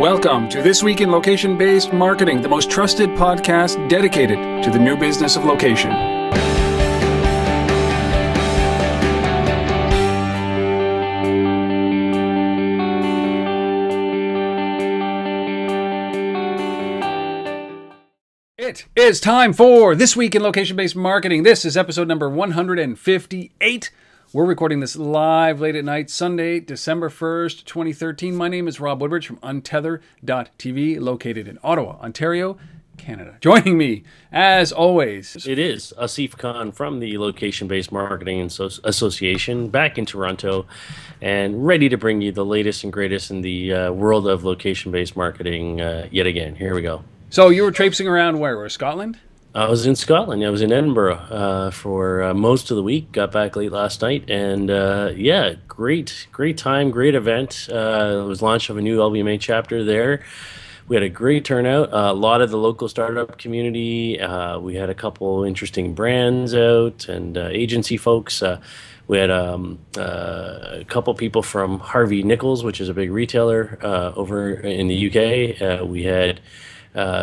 Welcome to This Week in Location-Based Marketing, the most trusted podcast dedicated to the new business of location. It is time for This Week in Location-Based Marketing. This is episode number 158. We're recording this live late at night, Sunday, December 1st, 2013. My name is Rob Woodbridge from Untether.tv, located in Ottawa, Ontario, Canada. Joining me, as always, it is Asif Khan from the Location-Based Marketing Association, back in Toronto, and ready to bring you the latest and greatest in the world of location-based marketing yet again. Here we go. So you were traipsing around where? Scotland? I was in Scotland. I was in Edinburgh for most of the week. Got back late last night, and yeah, great time, great event. It was launch of a new LBMA chapter there. We had a great turnout. A lot of the local startup community. We had a couple interesting brands out and agency folks. We had a couple people from Harvey Nichols, which is a big retailer over in the UK. We had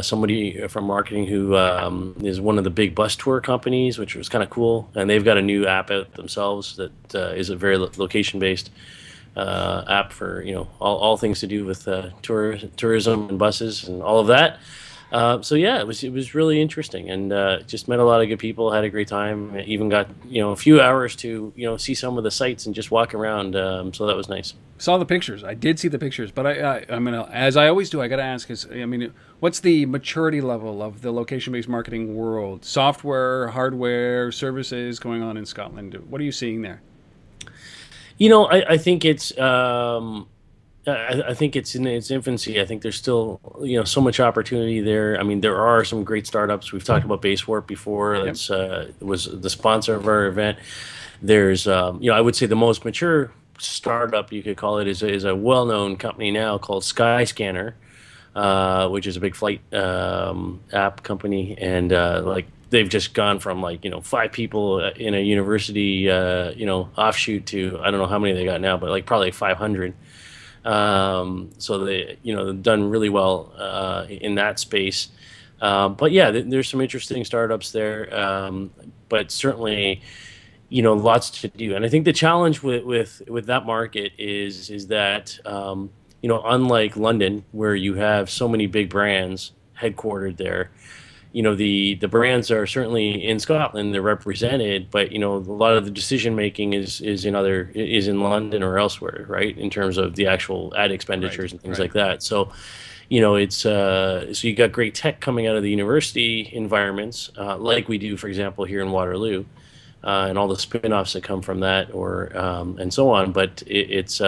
somebody from marketing who is one of the big bus tour companies, which was kind of cool. And they've got a new app out themselves that is a very location-based app for, you know, all things to do with tourism and buses and all of that. So yeah, it was really interesting, and just met a lot of good people, had a great time. Even got, you know, a few hours to, you know, see some of the sites and just walk around. So that was nice. Saw the pictures. I did see the pictures, but I mean, as I always do, I got to ask I mean, what's the maturity level of the location-based marketing world? Software, hardware, services going on in Scotland. What are you seeing there? You know, I think it's I think it's in its infancy. I think there's still, you know, so much opportunity there. I mean, there are some great startups. We've talked about Basewarp before. That's was the sponsor of our event. There's, you know, I would say the most mature startup, you could call it, is a well-known company now called Skyscanner, which is a big flight app company, and like they've just gone from, like, you know, 5 people in a university, you know, offshoot to, I don't know how many they got now, but like probably 500. So they, you know, they've done really well in that space. But yeah, there's some interesting startups there, but certainly, you know, lots to do. And I think the challenge with that market is that, you know, unlike London, where you have so many big brands headquartered there, you know, the brands are certainly in Scotland, they're represented, but, you know, a lot of the decision making is in London or elsewhere, right, in terms of the actual ad expenditures and things like that. So, you know, it's so you got great tech coming out of the university environments, like we do, for example, here in Waterloo, and all the spin-offs that come from that, or and so on. But it's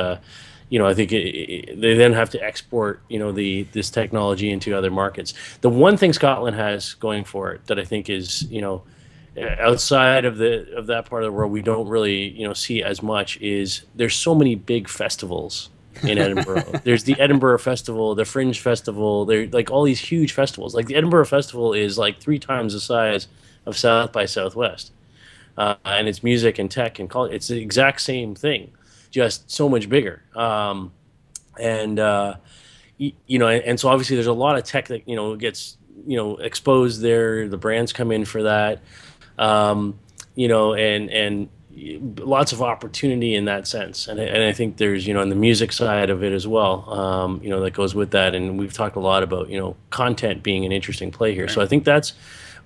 you know, I think they then have to export, you know, this technology into other markets. The one thing Scotland has going for it that I think is, you know, outside of that part of the world we don't really, you know, see as much, is there's so many big festivals in Edinburgh. There's the Edinburgh Festival, the Fringe Festival. They're like all these huge festivals. Like the Edinburgh Festival is like 3 times the size of South by Southwest, and it's music and tech and college. It's the exact same thing, just so much bigger. You know, and so obviously there's a lot of tech that, you know, gets, you know, exposed there. The brands come in for that, you know, and lots of opportunity in that sense. And I think there's, you know, in the music side of it as well, you know, that goes with that. And we've talked a lot about, you know, content being an interesting play here. Right. So I think that's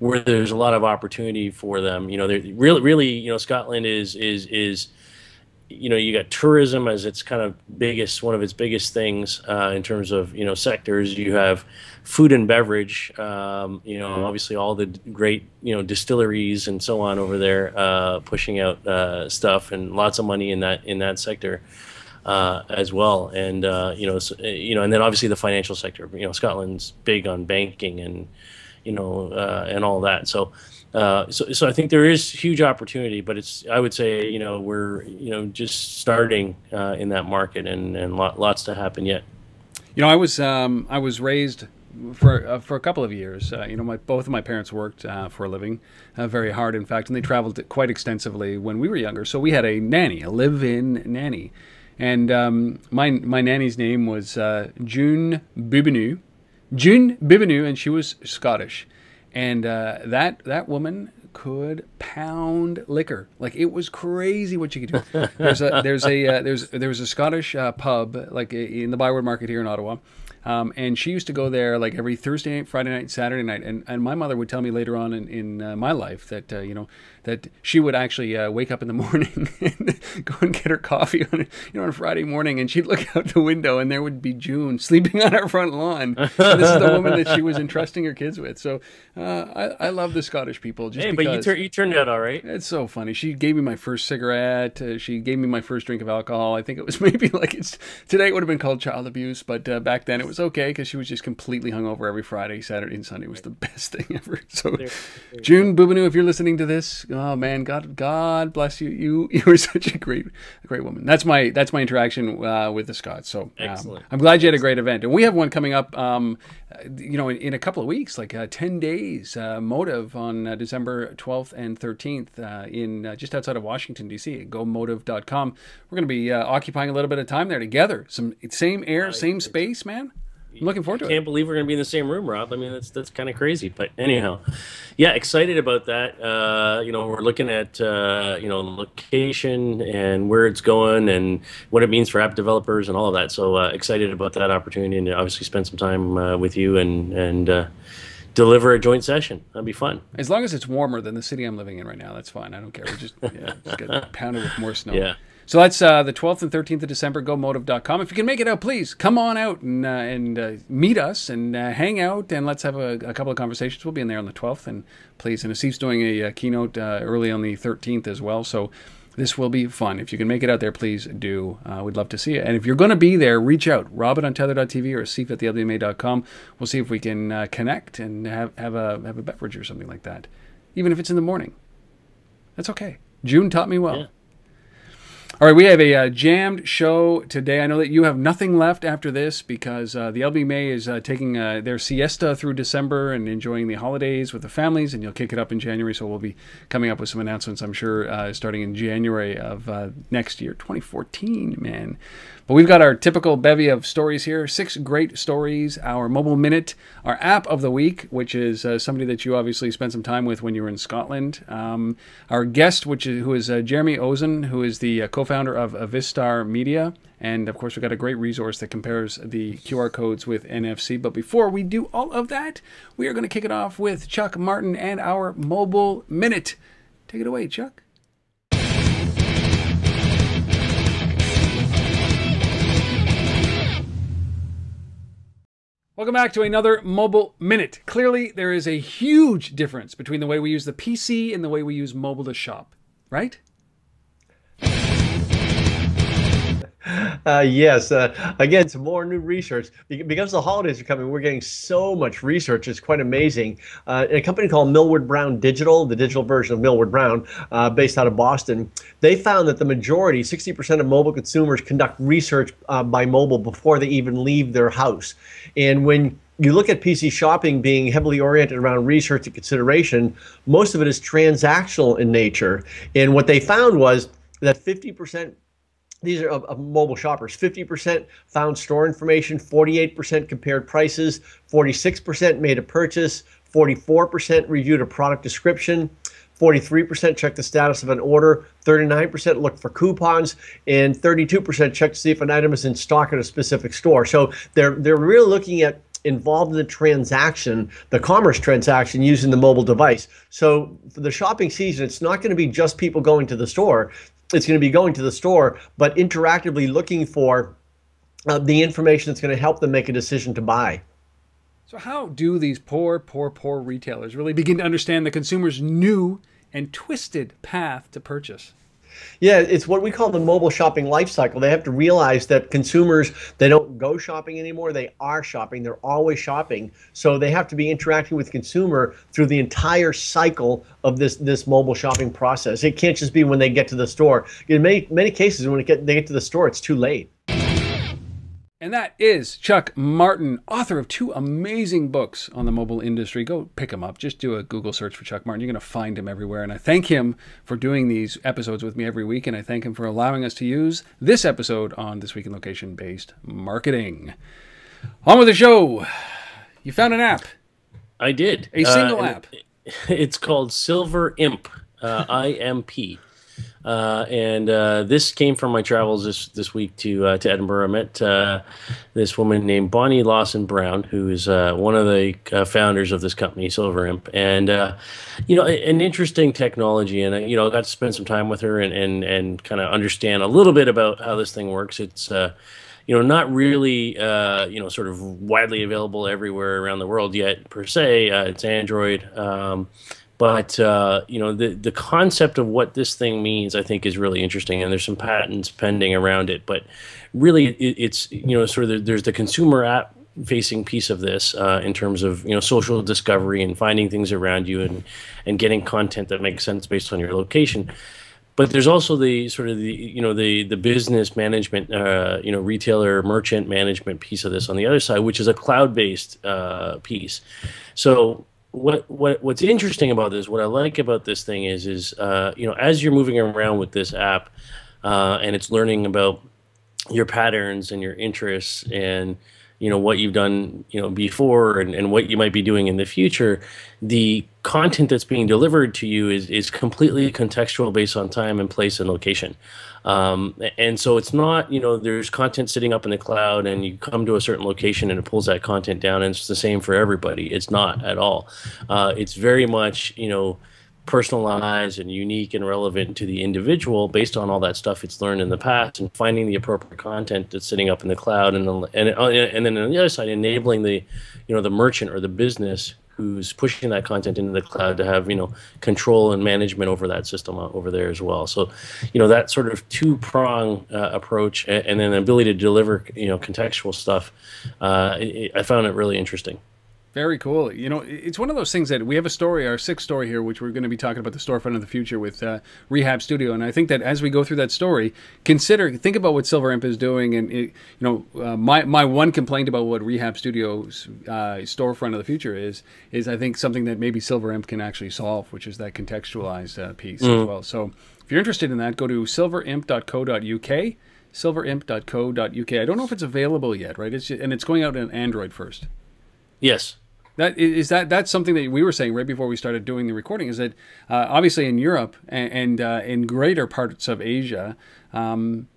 where there's a lot of opportunity for them. You know, they're really, you know, Scotland is you know, you got tourism as its kind of one of its biggest things in terms of, you know, sectors. You have food and beverage, you know, obviously all the great, you know, distilleries and so on over there, pushing out stuff, and lots of money in that sector as well. And you know, and then obviously the financial sector. You know, Scotland's big on banking and, you know, and all that. So I think there is huge opportunity, but I would say, you know, we're, you know, just starting in that market, and lots to happen yet. You know, I was raised for a couple of years. You know, both of my parents worked for a living, very hard, in fact, and they traveled quite extensively when we were younger. So we had a nanny, a live-in nanny. And my nanny's name was June Bibineau. June Bibineau, and she was Scottish. And that woman could pound liquor. Like, it was crazy what she could do. There was a Scottish pub like in the Byward Market here in Ottawa. And she used to go there like every Thursday night, Friday night, and Saturday night. And my mother would tell me later on in my life that, that she would actually wake up in the morning and go and get her coffee on a Friday morning. And she'd look out the window and there would be June sleeping on our front lawn. And this is the woman that she was entrusting her kids with. So I love the Scottish people. Just because but you turned out all right. It's so funny. She gave me my first cigarette. She gave me my first drink of alcohol. I think it was maybe today it would have been called child abuse, but back then it was okay because she was just completely hungover every Friday, Saturday, and Sunday. It was the best thing ever. So, June Bibineau, if you're listening to this, oh man, God bless you. You were such a great woman. That's my interaction with the Scots. So I'm glad you had a great event, and we have one coming up. In a couple of weeks, like 10 days, Motive on December 12th and 13th in just outside of Washington, D.C. at gomotive.com. We're going to be occupying a little bit of time there together. Same air, same space, man. I'm looking forward to it. I can't believe we're going to be in the same room, Rob. I mean, that's kind of crazy. But anyhow, yeah, excited about that. We're looking at, location and where it's going and what it means for app developers and all of that. So excited about that opportunity and obviously spend some time with you and deliver a joint session. That'd be fun. As long as it's warmer than the city I'm living in right now, that's fine. I don't care. We just get pounded with more snow. Yeah. So that's the 12th and 13th of December, gomotive.com. If you can make it out, please come on out and meet us and hang out, and let's have a couple of conversations. We'll be in there on the 12th, and please. And Asif's doing a keynote early on the 13th as well, so this will be fun. If you can make it out there, please do. We'd love to see you. And if you're going to be there, reach out. Robin on tether.tv or Asif at theLBMA.com. We'll see if we can connect and have a beverage or something like that, even if it's in the morning. That's okay. June taught me well. Yeah. All right, we have a jammed show today. I know that you have nothing left after this because the LBMA is taking their siesta through December and enjoying the holidays with the families, and you'll kick it up in January. So we'll be coming up with some announcements, I'm sure, starting in January of next year, 2014, man. But we've got our typical bevy of stories here, 6 great stories, our mobile minute, our app of the week, which is somebody that you obviously spent some time with when you were in Scotland. Our guest, who is Jeremy Ozon, who is the co-founder of Vistar Media. And of course, we've got a great resource that compares the QR codes with NFC. But before we do all of that, we are going to kick it off with Chuck Martin and our mobile minute. Take it away, Chuck. Welcome back to another Mobile Minute. Clearly, there is a huge difference between the way we use the PC and the way we use mobile to shop, right? Yes. Again, some more new research. Because the holidays are coming, we're getting so much research. It's quite amazing. A company called Millward Brown Digital, the digital version of Millward Brown, based out of Boston, they found that the majority, 60% of mobile consumers conduct research by mobile before they even leave their house. And when you look at PC shopping being heavily oriented around research and consideration, most of it is transactional in nature. And what they found was that 50%, these are of mobile shoppers, 50% found store information, 48% compared prices, 46% made a purchase, 44% reviewed a product description, 43% checked the status of an order, 39% looked for coupons, and 32% checked to see if an item is in stock at a specific store. So they're really looking at involved in the transaction, the commerce transaction using the mobile device. So for the shopping season, it's not going to be just people going to the store. It's going to be going to the store, but interactively looking for the information that's going to help them make a decision to buy. So how do these poor retailers really begin to understand the consumer's new and twisted path to purchase? Yeah, it's what we call the mobile shopping life cycle. They have to realize that consumers, they don't go shopping anymore. They are shopping. They're always shopping. So they have to be interacting with consumer through the entire cycle of this mobile shopping process. It can't just be when they get to the store. In many cases, when they get to the store, it's too late. And that is Chuck Martin, author of 2 amazing books on the mobile industry. Go pick him up. Just do a Google search for Chuck Martin. You're going to find him everywhere. And I thank him for doing these episodes with me every week. And I thank him for allowing us to use this episode on This Week in Location-Based Marketing. On with the show. You found an app. I did. A single app. It's called SilverIMP, IMP. And this came from my travels this week to Edinburgh. I met this woman named Bonnie Lawson Brown, who is one of the founders of this company, SilverIMP, and an interesting technology. And I got to spend some time with her and kind of understand a little bit about how this thing works. It's not really sort of widely available everywhere around the world yet per se. It's Android. But the concept of what this thing means, I think, is really interesting, and there's some patents pending around it. But really, it's sort of there's the consumer app facing piece of this in terms of social discovery and finding things around you and getting content that makes sense based on your location. But there's also the sort of the business management, retailer merchant management piece of this on the other side, which is a cloud-based piece. So what's interesting about this, what I like about this thing is as you're moving around with this app and it's learning about your patterns and your interests and what you've done before and what you might be doing in the future, the content that's being delivered to you is completely contextual based on time and place and location. And so it's not, there's content sitting up in the cloud and you come to a certain location and it pulls that content down and it's the same for everybody. It's not at all. It's very much, personalized and unique and relevant to the individual based on all that stuff it's learned in the past, and finding the appropriate content that's sitting up in the cloud, and then on the other side, enabling the merchant or the business who's pushing that content into the cloud to have control and management over that system over there as well. So that sort of two-prong approach, and then the ability to deliver contextual stuff, I found it really interesting. Very cool. It's one of those things that we have a story, our 6th story here, which we're going to be talking about the storefront of the future with Rehabstudio. And I think that as we go through that story, think about what SilverIMP is doing. And my one complaint about what Rehabstudio's storefront of the future is I think something that maybe SilverIMP can actually solve, which is that contextualized piece as well. So if you're interested in that, go to silverimp.co.uk. silverimp.co.uk. I don't know if it's available yet, right? It's going out on Android first. Yes. That's something that we were saying right before we started doing the recording, is that obviously in Europe and in greater parts of Asia,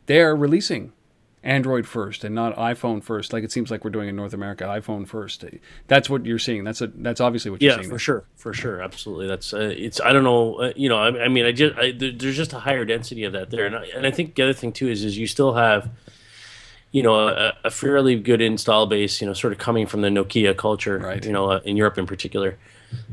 they're releasing Android first and not iPhone first, like it seems like we're doing in North America, iPhone first. That's what you're seeing. That's obviously what you're seeing. Yeah, for sure, absolutely. That's I don't know, there's just a higher density of that there, and I think the other thing too is you still have a fairly good install base, sort of coming from the Nokia culture, right. In Europe in particular,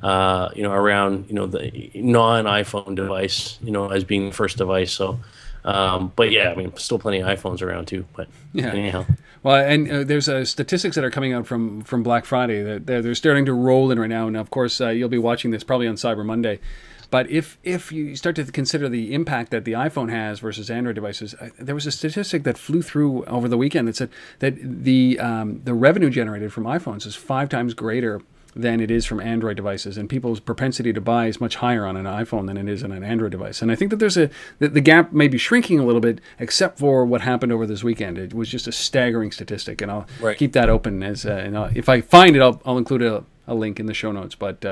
around, the non-iPhone device, as being the first device. So, but yeah, still plenty of iPhones around too, but yeah. Anyhow. Well, and there's statistics that are coming out from Black Friday that they're starting to roll in right now. And of course, you'll be watching this probably on Cyber Monday. But if you start to consider the impact that the iPhone has versus Android devices, there was a statistic that flew through over the weekend that said that the revenue generated from iPhones is 5 times greater than it is from Android devices, and people's propensity to buy is much higher on an iPhone than it is on an Android device. And I think that the gap may be shrinking a little bit, except for what happened over this weekend. It was just a staggering statistic, and I'll keep that open as if I find it, I'll include a link in the show notes. But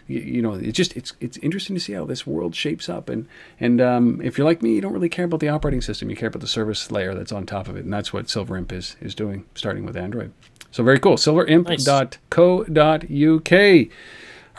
it's interesting to see how this world shapes up, and if you're like me, you don't really care about the operating system, you care about the service layer that's on top of it, and that's what SilverIMP is doing, starting with Android. So very cool. silverimp.co.uk.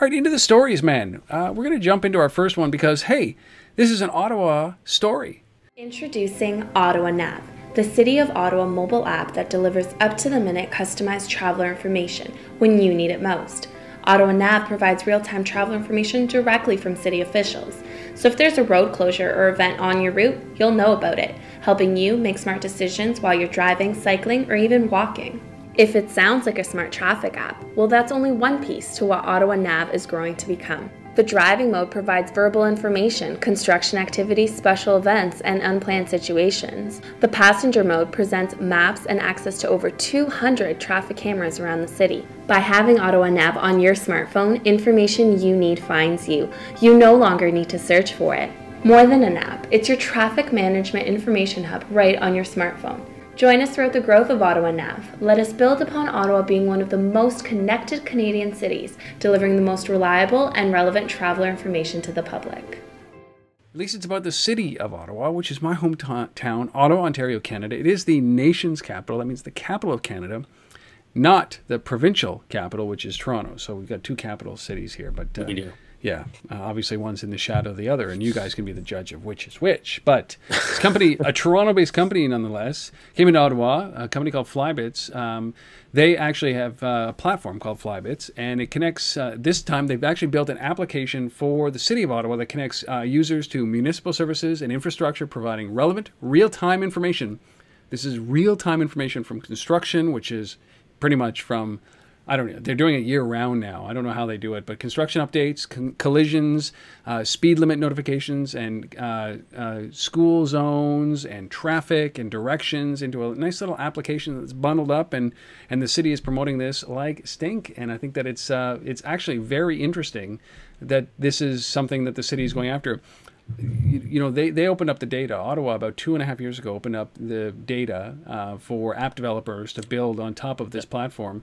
All right, into the stories, man. We're going to jump into our first one because, hey, this is an Ottawa story. Introducing Ottawa Nav, the City of Ottawa mobile app that delivers up-to-the-minute customized traveler information when you need it most. Ottawa Nav provides real-time travel information directly from city officials. So if there's a road closure or event on your route, you'll know about it, helping you make smart decisions while you're driving, cycling, or even walking. If it sounds like a smart traffic app, well, that's only one piece to what Ottawa Nav is growing to become. The driving mode provides verbal information, construction activities, special events, and unplanned situations. The passenger mode presents maps and access to over 200 traffic cameras around the city. By having Ottawa Nav on your smartphone, information you need finds you. You no longer need to search for it. More than an app, it's your traffic management information hub right on your smartphone. Join us throughout the growth of Ottawa Nav. Let us build upon Ottawa being one of the most connected Canadian cities, delivering the most reliable and relevant traveler information to the public. At least it's about the City of Ottawa, which is my hometown, Ottawa, Ontario, Canada. It is the nation's capital. That means the capital of Canada, not the provincial capital, which is Toronto. So we've got two capital cities here. But We do. yeah, obviously one's in the shadow of the other, and you guys can be the judge of which is which. But this company, a Toronto-based company nonetheless, came into Ottawa, a company called Flybits. They actually have a platform called Flybits, and it connects, this time they've actually built an application for the City of Ottawa that connects users to municipal services and infrastructure, providing relevant, real-time information. This is real-time information from construction, which is pretty much from, I don't know, they're doing it year-round now. I don't know how they do it, but construction updates, collisions, speed limit notifications, and school zones, and traffic, and directions into a nice little application that's bundled up, and the city is promoting this like stink. And I think that it's actually very interesting that this is something that the city is going after. You know, they opened up the data. Ottawa, about 2.5 years ago, opened up the data for app developers to build on top of this platform.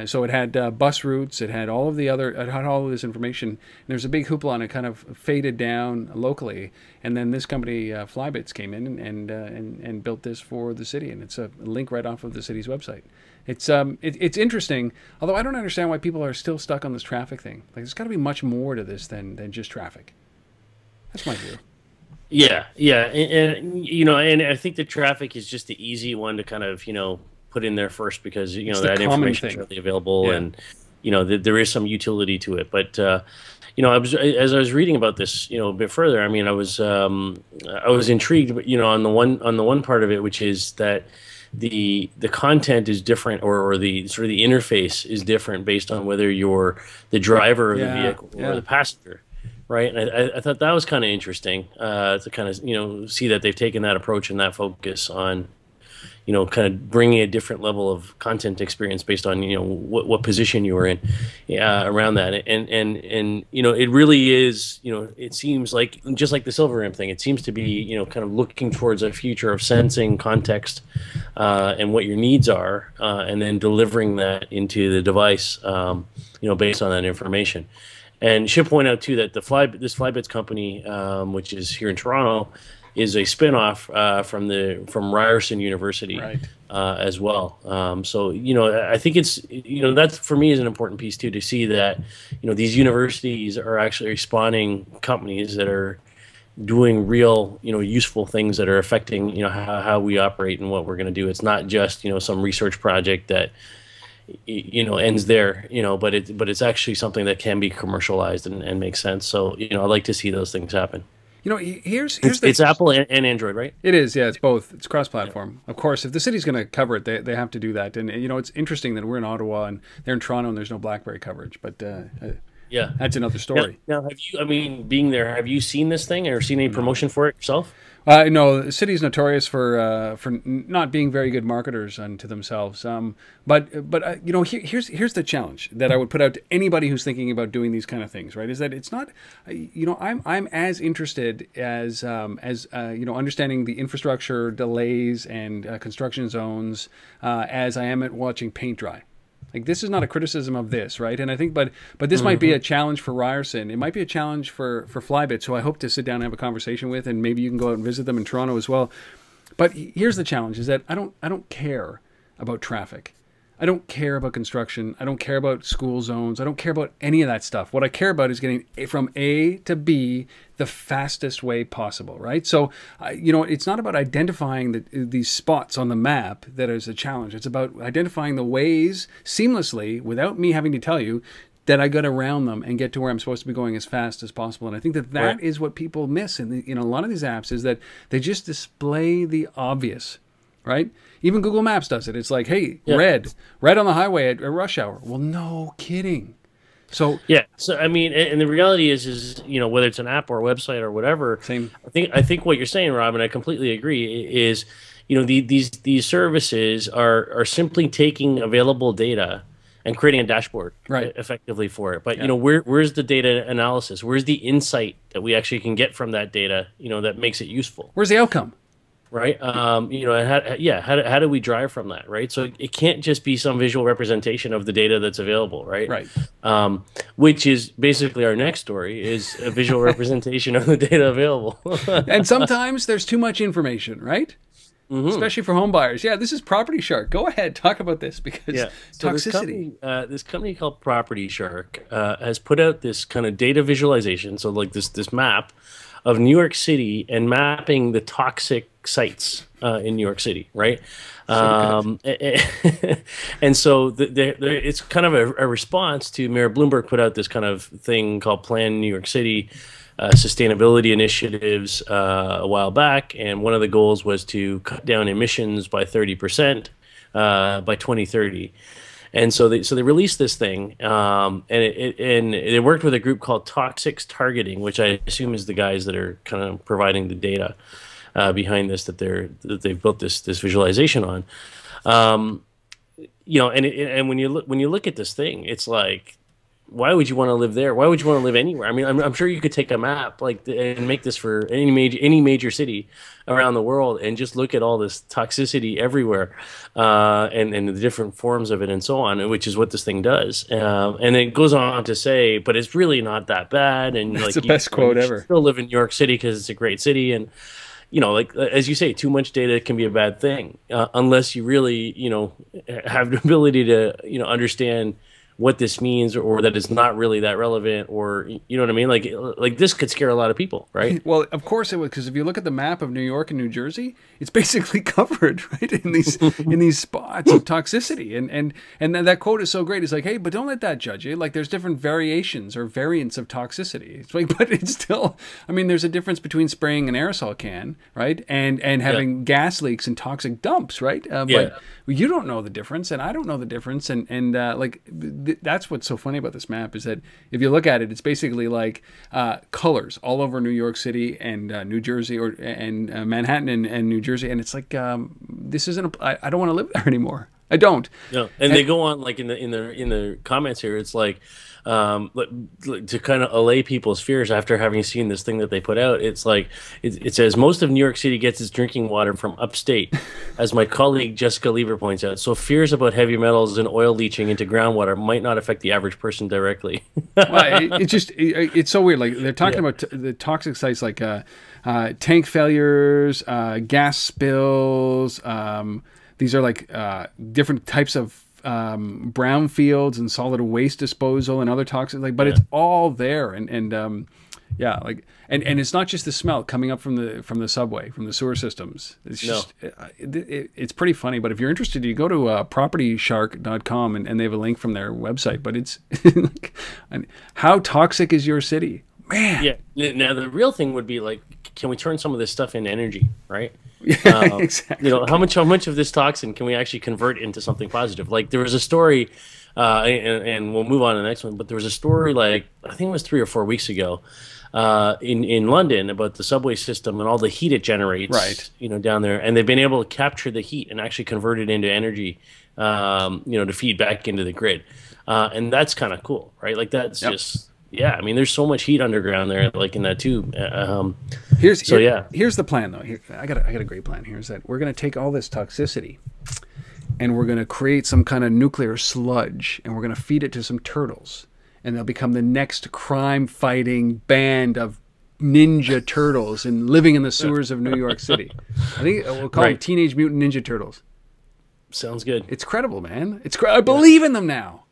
So it had bus routes, it had all of this information. And there's a big hoopla, and it kind of faded down locally. And then this company, Flybits, came in and built this for the city. And it's a link right off of the city's website. It's interesting, although I don't understand why people are still stuck on this traffic thing. Like, there's got to be much more to this than just traffic. That's my view. Yeah, and you know, and I think the traffic is just the easy one to kind of, you know, put in there first, because, you know, that information is readily available, and, you know, there is some utility to it. But you know, as I was reading about this, you know, a bit further, I mean, I was intrigued, but, you know, on the one part of it, which is that the content is different, or the sort of the interface is different based on whether you're the driver of the vehicle or the passenger. Right, and I thought that was kind of interesting to kind of, you know, see that they've taken that approach and that focus on, you know, kind of bringing a different level of content experience based on, you know, what position you were in around that, and you know, it really is, you know, it seems like, just like the SilverIMP thing, it seems to be, you know, kind of looking towards a future of sensing context and what your needs are, and then delivering that into the device, you know, based on that information. And should point out too that this Flybits company, which is here in Toronto, is a spin-off from Ryerson University, right, as well. So, you know, I think it's, you know, that for me is an important piece too, to see that, you know, these universities are actually spawning companies that are doing real, you know, useful things that are affecting, you know, how we operate and what we're going to do. It's not just, you know, some research project that, you know, ends there, you know, but it's actually something that can be commercialized and make sense. So, you know, I like to see those things happen. You know, here's it's Apple and Android, right? It is, yeah. It's both. It's cross-platform. Yeah. Of course, if the city's going to cover it, they have to do that. And, you know, it's interesting that we're in Ottawa and they're in Toronto and there's no BlackBerry coverage. But yeah, that's another story. Now, have you? I mean, being there, have you seen this thing or seen any promotion for it yourself? No, the city's notorious for not being very good marketers unto themselves. But you know, here's the challenge that I would put out to anybody who's thinking about doing these kind of things. Right, is that it's not, you know, I'm as interested as you know, understanding the infrastructure delays and construction zones as I am at watching paint dry. Like, this is not a criticism of this, right? And I think, but this might be a challenge for Ryerson. It might be a challenge for Flybits, who I hope to sit down and have a conversation with, and maybe you can go out and visit them in Toronto as well. But here's the challenge: is that I don't care about traffic. I don't care about construction. I don't care about school zones. I don't care about any of that stuff. What I care about is getting from A to B the fastest way possible, right? So, you know, it's not about identifying these spots on the map that is a challenge. It's about identifying the ways seamlessly, without me having to tell you, that I get around them and get to where I'm supposed to be going as fast as possible. And I think that right. is what people miss in a lot of these apps, is that they just display the obvious, right? Even Google Maps does it. It's like, hey, red on the highway at rush hour. Well, no kidding. So yeah, so I mean, and the reality is whether it's an app or a website or whatever, same. I think what you're saying, Rob, and I completely agree, is these services are simply taking available data and creating a dashboard effectively for it. But where's the data analysis? Where's the insight that we actually can get from that data? That makes it useful. Where's the outcome? Right. How do we drive from that? Right. So it can't just be some visual representation of the data that's available. Right. Right. Which is basically our next story, is a visual representation of the data available. And sometimes there's too much information, right? Mm-hmm. Especially for home buyers. Yeah, this is PropertyShark. Go ahead, talk about this, because so toxicity. This company called PropertyShark has put out this kind of data visualization. So like this map of New York City and mapping the toxic sites in New York City, right? And so it's kind of a response to Mayor Bloomberg put out this kind of thing called Plan New York City sustainability initiatives a while back, and one of the goals was to cut down emissions by 30% by 2030. And so they released this thing, and they worked with a group called Toxics Targeting, which I assume is the guys that are kind of providing the data behind this that they've built this visualization on. And when you look at this thing, it's like, why would you want to live there? Why would you want to live anywhere? I mean, I'm sure you could take a map and make this for any major city around the world and just look at all this toxicity everywhere, and the different forms of it and so on, which is what this thing does. And it goes on to say, but it's really not that bad. And that's the best quote ever. Still live in New York City because it's a great city, and as you say, too much data can be a bad thing unless you really have the ability to understand what this means, or that it's not really that relevant, or you know what I mean? Like this could scare a lot of people, right? Well, of course it would, because if you look at the map of New York and New Jersey, it's basically covered, right, in these spots of toxicity. And then that quote is so great. It's like, hey, but don't let that judge you. Like, there's different variations or variants of toxicity. It's like, but it's still, I mean, there's a difference between spraying an aerosol can, right, and having gas leaks and toxic dumps, right? But you don't know the difference, and I don't know the difference, and that's what's so funny about this map, is that if you look at it, it's basically like colors all over New York City and New Jersey, and Manhattan and New Jersey, and it's like, this isn't. I don't want to live there anymore. I don't. No, and they go on like in the comments here. It's like to kind of allay people's fears after having seen this thing that they put out. It's like it says most of New York City gets its drinking water from upstate, as my colleague Jessica Lever points out. So fears about heavy metals and oil leaching into groundwater might not affect the average person directly. Well, it's so weird. Like, they're talking about the toxic sites, like tank failures, gas spills. These are like different types of brownfields and solid waste disposal and other toxic, but it's all there, and it's not just the smell coming up from the subway, from the sewer systems. It's just it's pretty funny. But if you're interested, you go to PropertyShark.com and they have a link from their website. But it's how toxic is your city, man? Yeah. Now the real thing would be, like, can we turn some of this stuff into energy, right? Exactly. How much of this toxin can we actually convert into something positive? Like, there was a story, and we'll move on to the next one. But there was a story, like, I think it was 3 or 4 weeks ago, in London, about the subway system and all the heat it generates, right? Down there, and they've been able to capture the heat and actually convert it into energy, to feed back into the grid, and that's kind of cool, right? Like, that's just. Yeah, I mean, there's so much heat underground there, like in that tube. Here's the plan, though. I got a great plan here. Is that we're going to take all this toxicity, and we're going to create some kind of nuclear sludge, and we're going to feed it to some turtles, and they'll become the next crime-fighting band of ninja turtles and living in the sewers of New York City. I think we'll call them Teenage Mutant Ninja Turtles. Sounds good. It's credible, man. I believe in them now.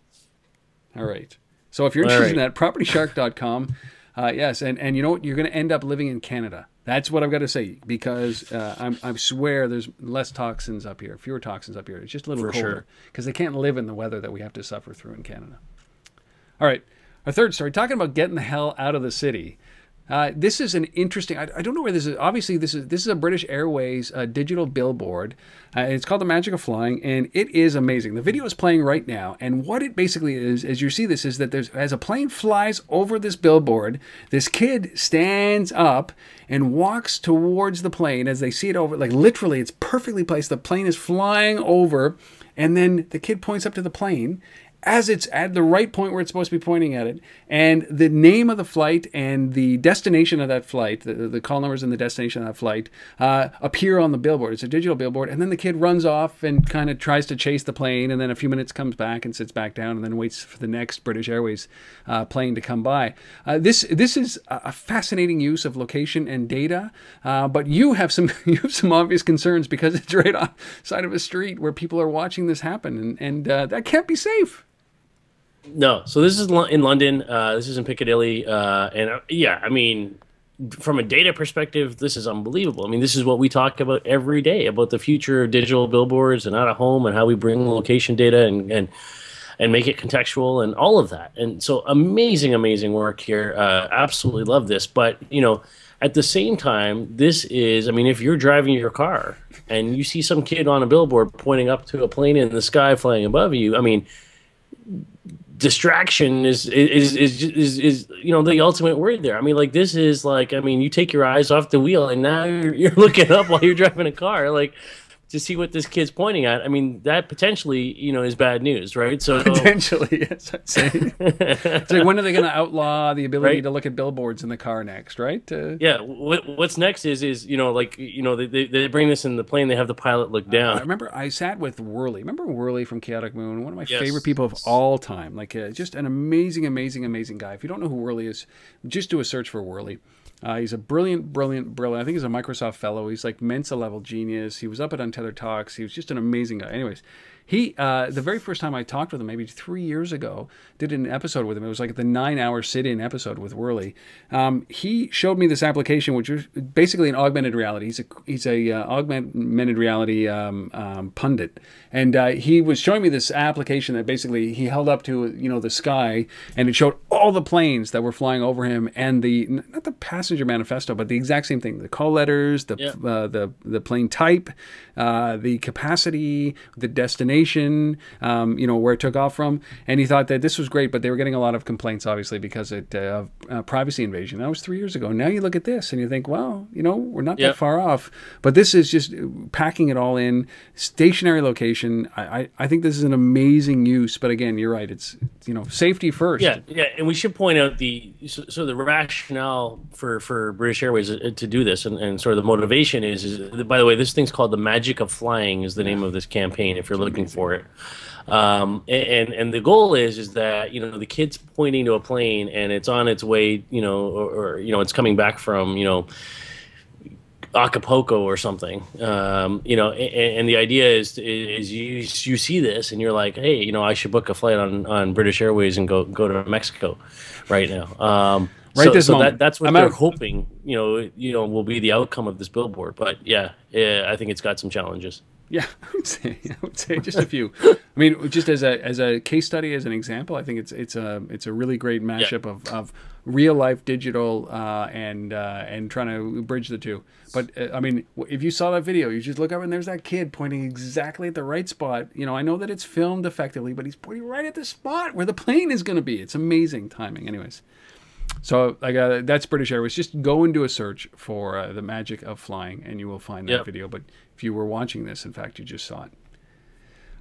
All right. So if you're interested in that, PropertyShark.com. Yes, and you know what? You're going to end up living in Canada. That's what I've got to say, because I swear there's less toxins up here, fewer toxins up here. It's just a little colder, because they can't live in the weather that we have to suffer through in Canada. All right, our third story, talking about getting the hell out of the city. This is an interesting. I don't know where this is. Obviously, this is a British Airways digital billboard. It's called The Magic of Flying, and it is amazing. The video is playing right now, and what it basically is, as you see this, is that as a plane flies over this billboard, this kid stands up and walks towards the plane as they see it over. Like literally, it's perfectly placed. The plane is flying over, and then the kid points up to the plane as it's at the right point where it's supposed to be pointing at it, and the name of the flight and the destination of that flight, the call numbers and the destination of that flight, appear on the billboard. It's a digital billboard, and then the kid runs off and kind of tries to chase the plane, and then a few minutes comes back and sits back down, and then waits for the next British Airways plane to come by. This is a fascinating use of location and data, but you have some obvious concerns because it's right on the side of a street where people are watching this happen, and that can't be safe. No, so this is in London. This is in Piccadilly, and yeah, I mean, from a data perspective, this is unbelievable. I mean, this is what we talk about every day about the future of digital billboards and out of home and how we bring location data and make it contextual and all of that. And so amazing work here. Absolutely love this. But you know, at the same time, this is, I mean, if you're driving your car and you see some kid on a billboard pointing up to a plane in the sky flying above you, I mean, distraction is you know the ultimate word there. I mean, like this is like, I mean, you take your eyes off the wheel and now you're looking up while you're driving a car, like to see what this kid's pointing at. I mean, that potentially, you know, is bad news, right? So potentially, yes, I'd say. It's like, when are they going to outlaw the ability to look at billboards in the car next, right? Yeah. What's next is you know, like, you know, they bring this in the plane. They have the pilot look down. I remember I sat with Worley. Remember Worley from Chaotic Moon? One of my favorite people of all time. Like just an amazing guy. If you don't know who Worley is, just do a search for Worley. He's a brilliant. I think he's a Microsoft fellow. He's like Mensa level genius. He was up at Untethered Talks. He was just an amazing guy. Anyways, he, the very first time I talked with him, maybe 3 years ago, did an episode with him. It was like the 9-hour sit-in episode with Worley. He showed me this application, which was basically an augmented reality. He's a augmented reality pundit, and he was showing me this application that basically he held up to, you know, the sky, and it showed all the planes that were flying over him, and not the passenger manifesto, but the exact same thing: the call letters, the plane type, the capacity, the destination, you know, where it took off from. And he thought that this was great, but they were getting a lot of complaints, obviously, because of privacy invasion. That was 3 years ago. Now you look at this and you think, well, you know, we're not that far off. But this is just packing it all in, stationary location. I think this is an amazing use. But again, you're right. It's, you know, safety first. Yeah. And we should point out the rationale for British Airways to do this, and sort of the motivation is, by the way, this thing's called The Magic of Flying is the name of this campaign, if you're looking for it. And the goal is that, you know, the kid's pointing to a plane and it's on its way, you know, or you know, it's coming back from, you know, Acapulco or something, you know, and the idea is you see this and you're like, hey, you know, I should book a flight on British Airways and go to Mexico right now. That's what they're hoping, you know, will be the outcome of this billboard. But yeah, I think it's got some challenges. Yeah, I would say just a few. I mean, just as a case study, as an example, I think it's a really great mashup of real life digital and trying to bridge the two. But I mean, if you saw that video, you just look up and there's that kid pointing exactly at the right spot. You know, I know that it's filmed effectively, but he's pointing right at the spot where the plane is going to be. It's amazing timing. Anyways. So that's British Airways. Just go and do a search for The Magic of Flying, and you will find that video. But if you were watching this, in fact, you just saw it.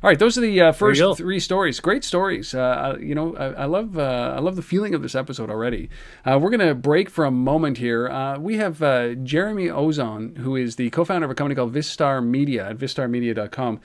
All right, those are the first 3 stories. Great stories. You know, I love the feeling of this episode already. We're gonna break for a moment here. We have Jeremy Ozon, who is the co-founder of a company called Vistar Media at VistarMedia.com.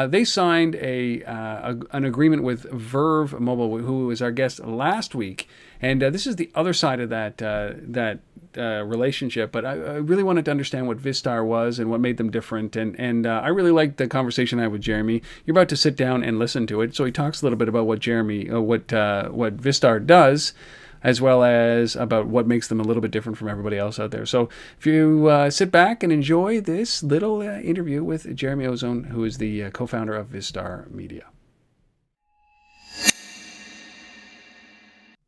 They signed an agreement with Verve Mobile, who was our guest last week, and this is the other side of that relationship. But I really wanted to understand what Vistar was and what made them different, and I really liked the conversation I had with Jeremy. You're about to sit down and listen to it, so he talks a little bit about what Vistar does, as well as about what makes them a little bit different from everybody else out there. So if you sit back and enjoy this little interview with Jeremy Ozon, who is the co-founder of Vistar Media.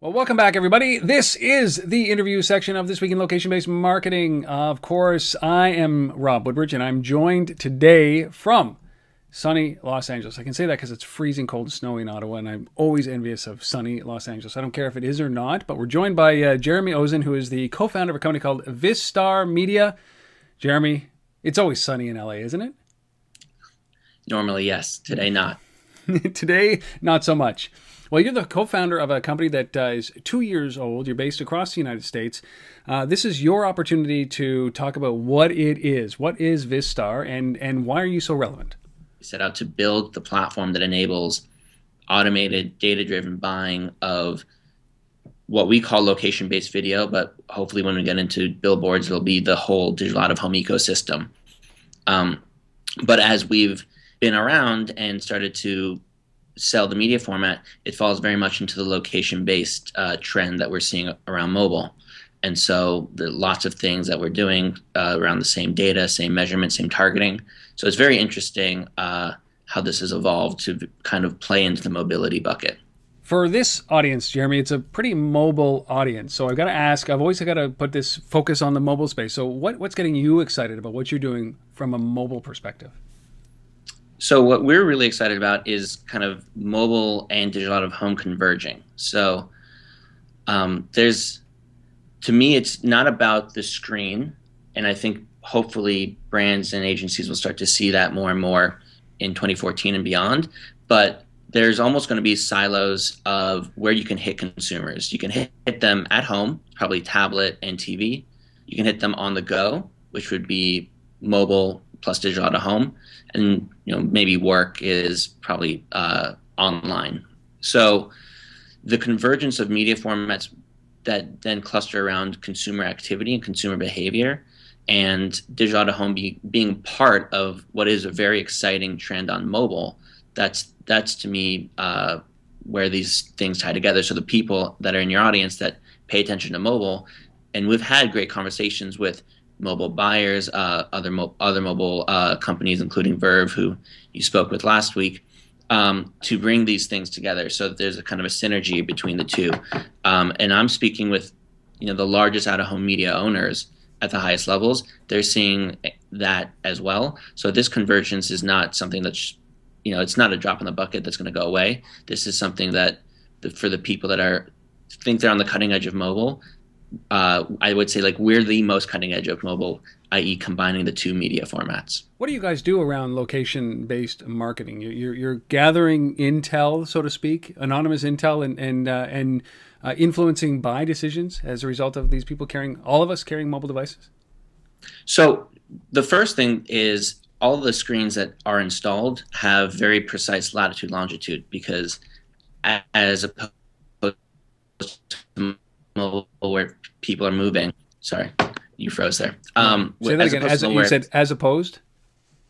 Well, welcome back, everybody. This is the interview section of This Week in Location-Based Marketing. Of course, I am Rob Woodbridge, and I'm joined today from sunny Los Angeles. I can say that because it's freezing cold and snowy in Ottawa, and I'm always envious of sunny Los Angeles. I don't care if it is or not, but we're joined by Jeremy Ozon, who is the co-founder of a company called Vistar Media. Jeremy, it's always sunny in LA, isn't it? Normally, yes. Today, not. Today, not so much. Well, you're the co-founder of a company that is 2 years old. You're based across the United States. This is your opportunity to talk about what it is. What is Vistar, and why are you so relevant? We set out to build the platform that enables automated, data-driven buying of what we call location-based video, but hopefully when we get into billboards, it'll be the whole digital out-of-home ecosystem. But as we've been around and started to sell the media format, it falls very much into the location-based trend that we're seeing around mobile. And so there are lots of things that we're doing around the same data, same measurement, same targeting. So it's very interesting how this has evolved to kind of play into the mobility bucket. For this audience, Jeremy, it's a pretty mobile audience. So I've got to ask, I've always got to put this focus on the mobile space. So what's getting you excited about what you're doing from a mobile perspective? So what we're really excited about is kind of mobile and digital out of home converging. So to me, it's not about the screen. And I think hopefully brands and agencies will start to see that more and more in 2014 and beyond. But there's almost going to be silos of where you can hit consumers. You can hit them at home, probably tablet and TV. You can hit them on the go, which would be mobile plus digital out of home, and maybe work is probably online. So the convergence of media formats that then cluster around consumer activity and consumer behavior, and digital out of home being part of what is a very exciting trend on mobile. That's to me where these things tie together. So the people that are in your audience that pay attention to mobile, and we've had great conversations with mobile buyers, other mobile companies, including Verve, who you spoke with last week, to bring these things together so that there's a kind of a synergy between the two. And I'm speaking with the largest out-of-home media owners at the highest levels. They're seeing that as well. So this convergence is not something that's, it's not a drop in the bucket that's going to go away. This is something that for the people that think they're on the cutting edge of mobile, I would say we're the most cutting edge of mobile, i.e. combining the two media formats. What do you guys do around location-based marketing? You're gathering intel, so to speak, anonymous intel, and influencing buy decisions as a result of these people all of us carrying mobile devices? So the first thing is all of the screens that are installed have very precise latitude, longitude, because as opposed to mobile where people are moving. Sorry, you froze there. Say that again. You said as opposed?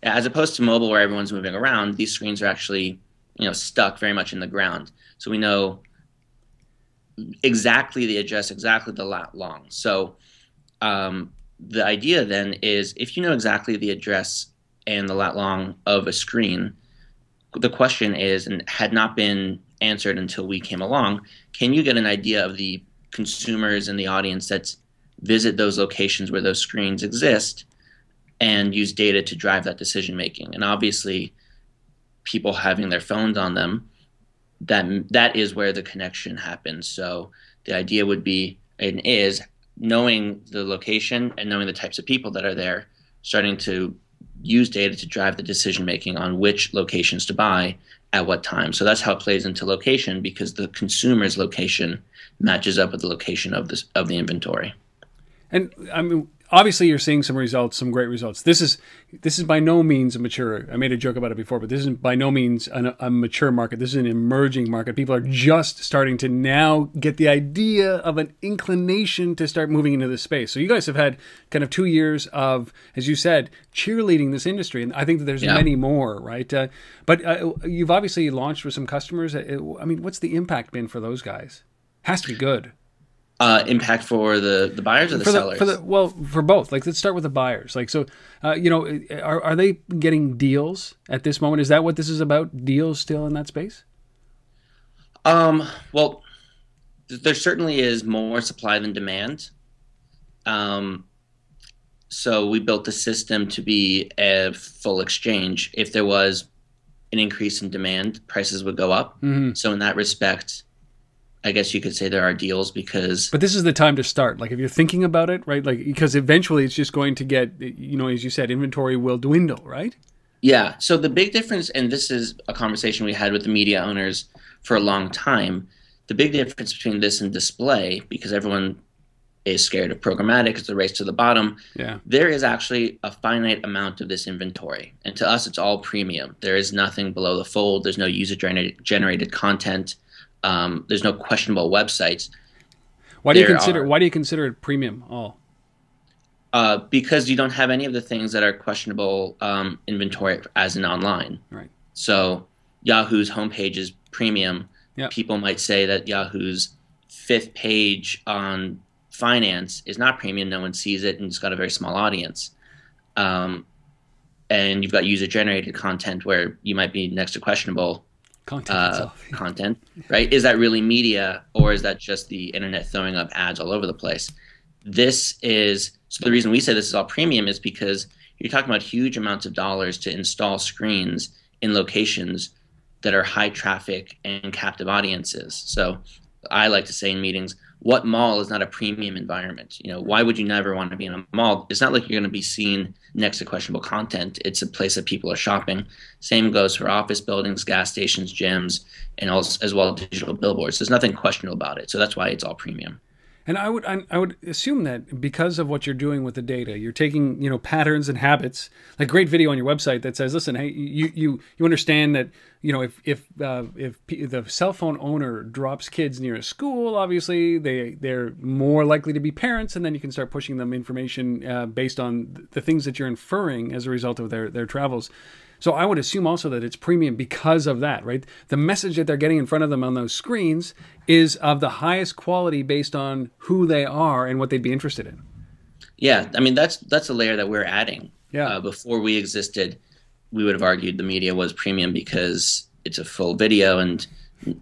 As opposed to mobile where everyone's moving around, these screens are actually stuck very much in the ground. So we know exactly the address, exactly the lat long. So the idea then is if you know exactly the address and the lat long of a screen, the question is, and had not been answered until we came along, can you get an idea of the consumers and the audience that visit those locations where those screens exist and use data to drive that decision making? And obviously people having their phones on them, that is where the connection happens. So the idea would be and is knowing the location and knowing the types of people that are there, starting to use data to drive the decision making on which locations to buy at what time. So that's how it plays into location, because the consumer's location matches up with the location of the inventory. And I mean, obviously you're seeing some results, some great results. This is by no means a mature, I made a joke about it before, but this isn't by no means a mature market. This is an emerging market. People are just starting to now get the idea of an inclination to start moving into this space. So you guys have had kind of 2 years of, as you said, cheerleading this industry. And I think that there's many more, right? But you've obviously launched with some customers. I mean, what's the impact been for those guys? Has to be good. Impact for the buyers or the sellers? For both. Like, let's start with the buyers. Like, so, are they getting deals at this moment? Is that what this is about? Deals still in that space? Well, there certainly is more supply than demand. So we built the system to be a full exchange. If there was an increase in demand, prices would go up. So in that respect, I guess you could say there are deals because... But this is the time to start. Like if you're thinking about it, right? Like, because eventually it's just going to get, you know, as you said, inventory will dwindle, right? Yeah. So the big difference, and this is a conversation we had with the media owners for a long time, the big difference between this and display, because everyone is scared of programmatic, it's the race to the bottom. Yeah. There is actually a finite amount of this inventory. And to us, it's all premium. There is nothing below the fold. There's no user-generated content. There's no questionable websites. Why do you consider it premium all? Because you don't have any of the things that are questionable inventory as in online. Right. So Yahoo's homepage is premium. Yep. People might say that Yahoo's 5th page on finance is not premium. No one sees it, and it's got a very small audience. And you've got user-generated content where you might be next to questionable content, right? Is that really media, or is that just the internet throwing up ads all over the place? So the reason we say this is all premium is because you're talking about huge amounts of dollars to install screens in locations that are high traffic and captive audiences. So I like to say in meetings, what mall is not a premium environment? You know, why would you never want to be in a mall? It's not like you're going to be seen next to questionable content. It's a place that people are shopping. Same goes for office buildings, gas stations, gyms, and also, as well as digital billboards. There's nothing questionable about it. So that's why it's all premium. And I would assume that because of what you're doing with the data, you're taking, you know, patterns and habits. Like great video on your website that says, listen, hey, you understand that, you know, if the cell phone owner drops kids near a school, obviously they're more likely to be parents, and then you can start pushing them information based on the things that you're inferring as a result of their travels. So I would assume also that it's premium because of that, right? The message that they're getting in front of them on those screens is of the highest quality based on who they are and what they'd be interested in. Yeah, I mean, that's a layer that we're adding. Yeah. Before we existed, we would have argued the media was premium because it's a full video and,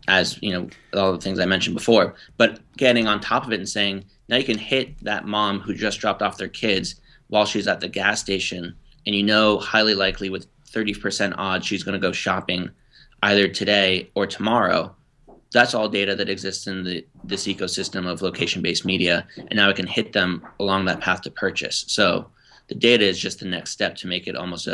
as you know, all the things I mentioned before. But getting on top of it and saying, now you can hit that mom who just dropped off their kids while she's at the gas station, and you know highly likely with 30% odds she's going to go shopping either today or tomorrow. That's all data that exists in this ecosystem of location-based media, and now I can hit them along that path to purchase. So the data is just the next step to make it almost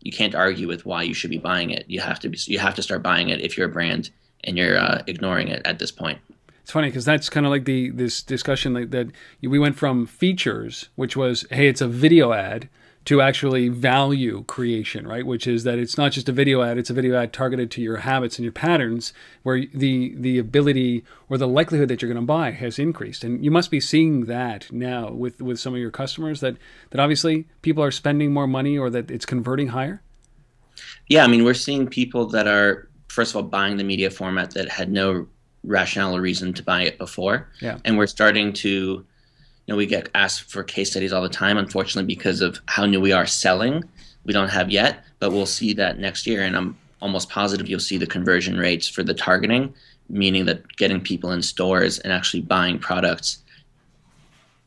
you can't argue with why you should be buying it. You have to start buying it if you're a brand and you're ignoring it at this point. It's funny because that's kind of like this discussion that we went from features, which was, hey, it's a video ad, to actually value creation, right? Which is that it's not just a video ad, it's a video ad targeted to your habits and your patterns, where the ability or the likelihood that you're going to buy has increased. And you must be seeing that now with some of your customers, that obviously people are spending more money or that it's converting higher? Yeah, I mean, we're seeing people that are, first of all, buying the media format that had no rationale or reason to buy it before. Yeah. And we're starting to... You know, we get asked for case studies all the time, unfortunately, because of how new we are selling. We don't have yet, but we'll see that next year. And I'm almost positive you'll see the conversion rates for the targeting, meaning that getting people in stores and actually buying products.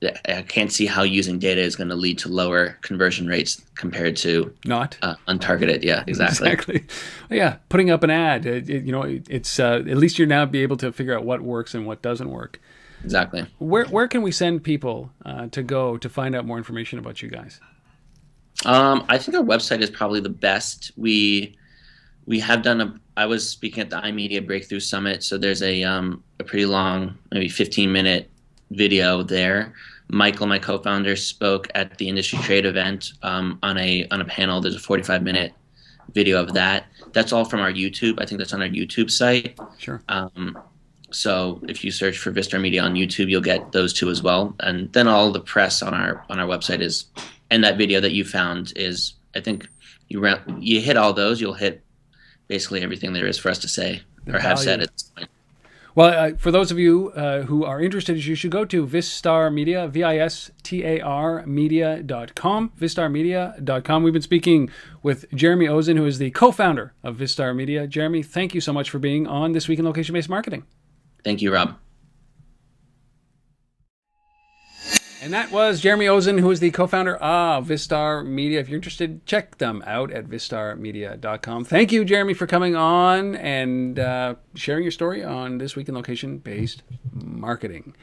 I can't see how using data is going to lead to lower conversion rates compared to not untargeted. Yeah, exactly. Exactly. Yeah, putting up an ad, you know, it's at least you're now be able to figure out what works and what doesn't work. Exactly. Where can we send people to go to find out more information about you guys? I think our website is probably the best. We have done I was speaking at the iMedia Breakthrough Summit, so there's a pretty long, maybe 15-minute video there. Michael, my co-founder, spoke at the industry trade event on a panel. There's a 45-minute video of that. That's all from our YouTube. I think that's on our YouTube site. Sure. So if you search for Vistar Media on YouTube, you'll get those two as well. And then all the press on our website is, and that video that you found is, I think you hit all those, you'll hit basically everything there is for us to say or have said at this point. Well, for those of you who are interested, you should go to Vistar Media, VISTAR media.com, VistarMedia.com. We've been speaking with Jeremy Ozon, who is the co-founder of Vistar Media. Jeremy, thank you so much for being on This Week in Location-Based Marketing. Thank you, Rob. And that was Jeremy Ozon, who is the co-founder of Vistar Media. If you're interested, check them out at VistarMedia.com. Thank you, Jeremy, for coming on and sharing your story on This Week in Location-Based Marketing.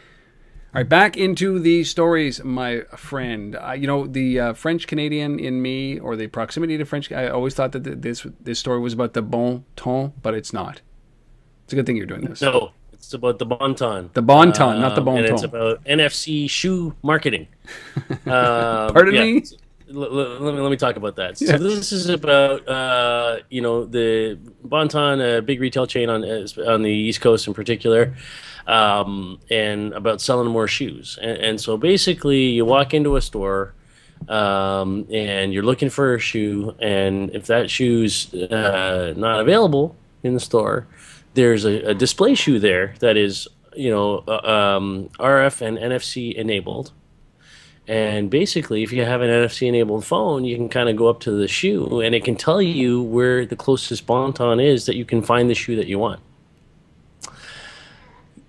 All right, back into the stories, my friend. You know, the French-Canadian in me, or the proximity to French, I always thought that this story was about the bon ton, but it's not. It's a good thing you're doing this. No. It's about the bon ton. The bon ton, not the bon ton. And it's about NFC shoe marketing. Pardon me? Let me talk about that. Yeah. So this is about you know, the Bon Ton, a big retail chain on the East Coast in particular, and about selling more shoes. And so basically, you walk into a store, and you're looking for a shoe, and if that shoe's not available in the store, there's a display shoe there that is, you know, RF and NFC enabled. And basically, if you have an NFC enabled phone, you can kind of go up to the shoe and it can tell you where the closest Bon Ton is that you can find the shoe that you want.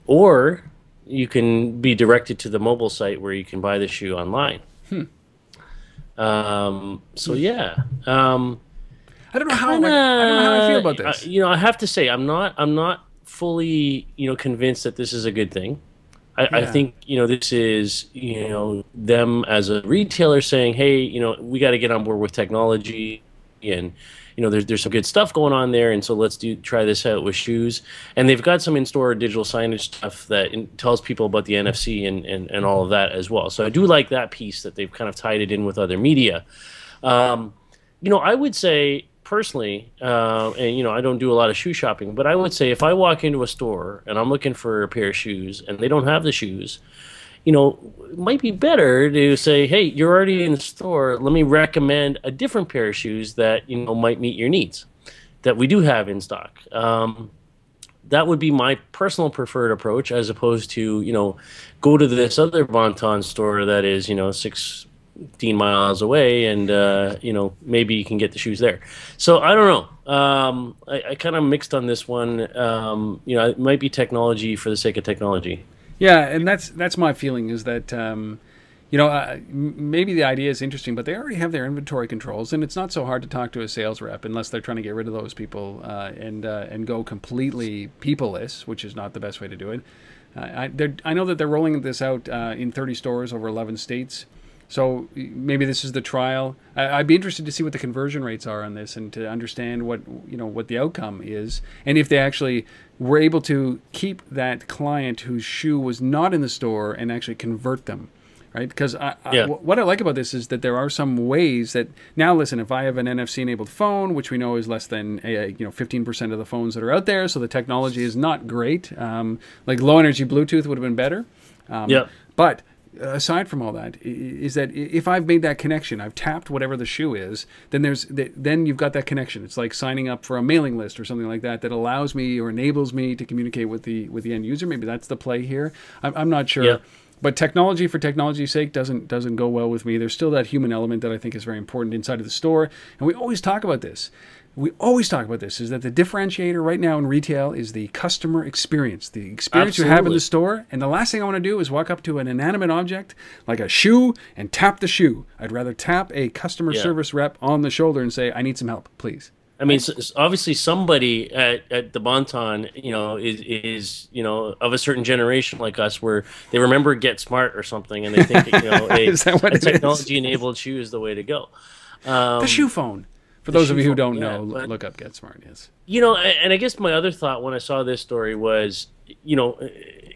Or you can be directed to the mobile site where you can buy the shoe online. So yeah. I don't know how I feel about this. You know, I have to say, I'm not fully, you know, convinced that this is a good thing. I think, you know, this is, you know, them as a retailer saying, hey, you know, we got to get on board with technology, and, you know, there's some good stuff going on there, and so let's try this out with shoes. And they've got some in-store digital signage stuff that tells people about the NFC and all of that as well. So I do like that piece that they've kind of tied it in with other media. You know, I would say, personally, and you know, I don't do a lot of shoe shopping, but I would say if I walk into a store and I'm looking for a pair of shoes and they don't have the shoes, you know, it might be better to say, hey, you're already in the store, let me recommend a different pair of shoes that, you know, might meet your needs that we do have in stock. That would be my personal preferred approach, as opposed to, you know, go to this other Bon Ton store that is, you know, 16 miles away, and you know, maybe you can get the shoes there. So I don't know. I kind of mixed on this one. You know, it might be technology for the sake of technology. Yeah, and that's my feeling, is that you know, maybe the idea is interesting, but they already have their inventory controls, and it's not so hard to talk to a sales rep unless they're trying to get rid of those people and go completely peopleless, which is not the best way to do it. I know that they're rolling this out in 30 stores over 11 states. So maybe this is the trial. I'd be interested to see what the conversion rates are on this, and to understand what, you know, what the outcome is, and if they actually were able to keep that client whose shoe was not in the store and actually convert them, right? Because what I like about this is that there are some ways that now, listen, if I have an NFC enabled phone, which we know is less than 15% of the phones that are out there, so the technology is not great. Like low energy Bluetooth would have been better. But aside from all that, is that if I've made that connection, I've tapped whatever the shoe is, then you've got that connection. It's like signing up for a mailing list or something like that allows me or enables me to communicate with the end user. Maybe that's the play here. I'm not sure. Yeah. But technology for technology's sake doesn't go well with me. There's still that human element that I think is very important inside of the store, and we always talk about this. Is that the differentiator right now in retail is the customer experience, the experience Absolutely. you have in the store. And the last thing I want to do is walk up to an inanimate object like a shoe and tap the shoe. I'd rather tap a customer service rep on the shoulder and say, I need some help, please. I mean, obviously somebody at the Bon Ton, you know, is you know, of a certain generation like us, where they remember Get Smart or something, and they think, you know, a technology-enabled shoe is the way to go. The shoe phone. For those of you who don't know, look up Get Smart. Yes. You know, and I guess my other thought when I saw this story was, you know,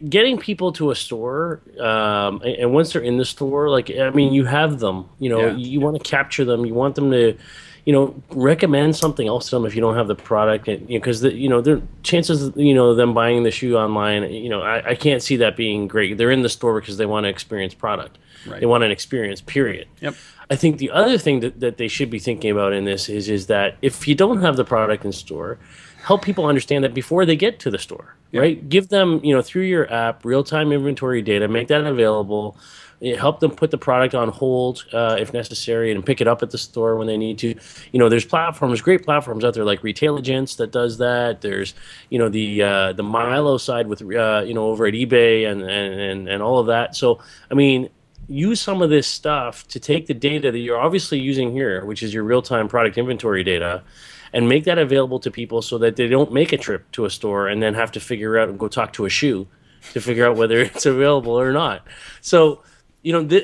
getting people to a store, and once they're in the store, like, I mean, you have them. You know, you want to capture them. You want them to, you know, recommend something else to them if you don't have the product, and because you know, the chances, you know, them buying the shoe online, you know, I can't see that being great. They're in the store because they want to experience product. Right. They want an experience, period. Yep. I think the other thing that they should be thinking about in this is that if you don't have the product in store, help people understand that before they get to the store, right? Give them, you know, through your app, real-time inventory data, make that available. Help them put the product on hold if necessary, and pick it up at the store when they need to. You know, there's platforms, great platforms out there like Retailagents that does that. There's, you know, the Milo side with, you know, over at eBay and all of that. So, I mean, use some of this stuff to take the data that you're obviously using here, which is your real-time product inventory data, and make that available to people so that they don't make a trip to a store and then have to figure out and go talk to a shoe to figure out whether it's available or not. So, you know,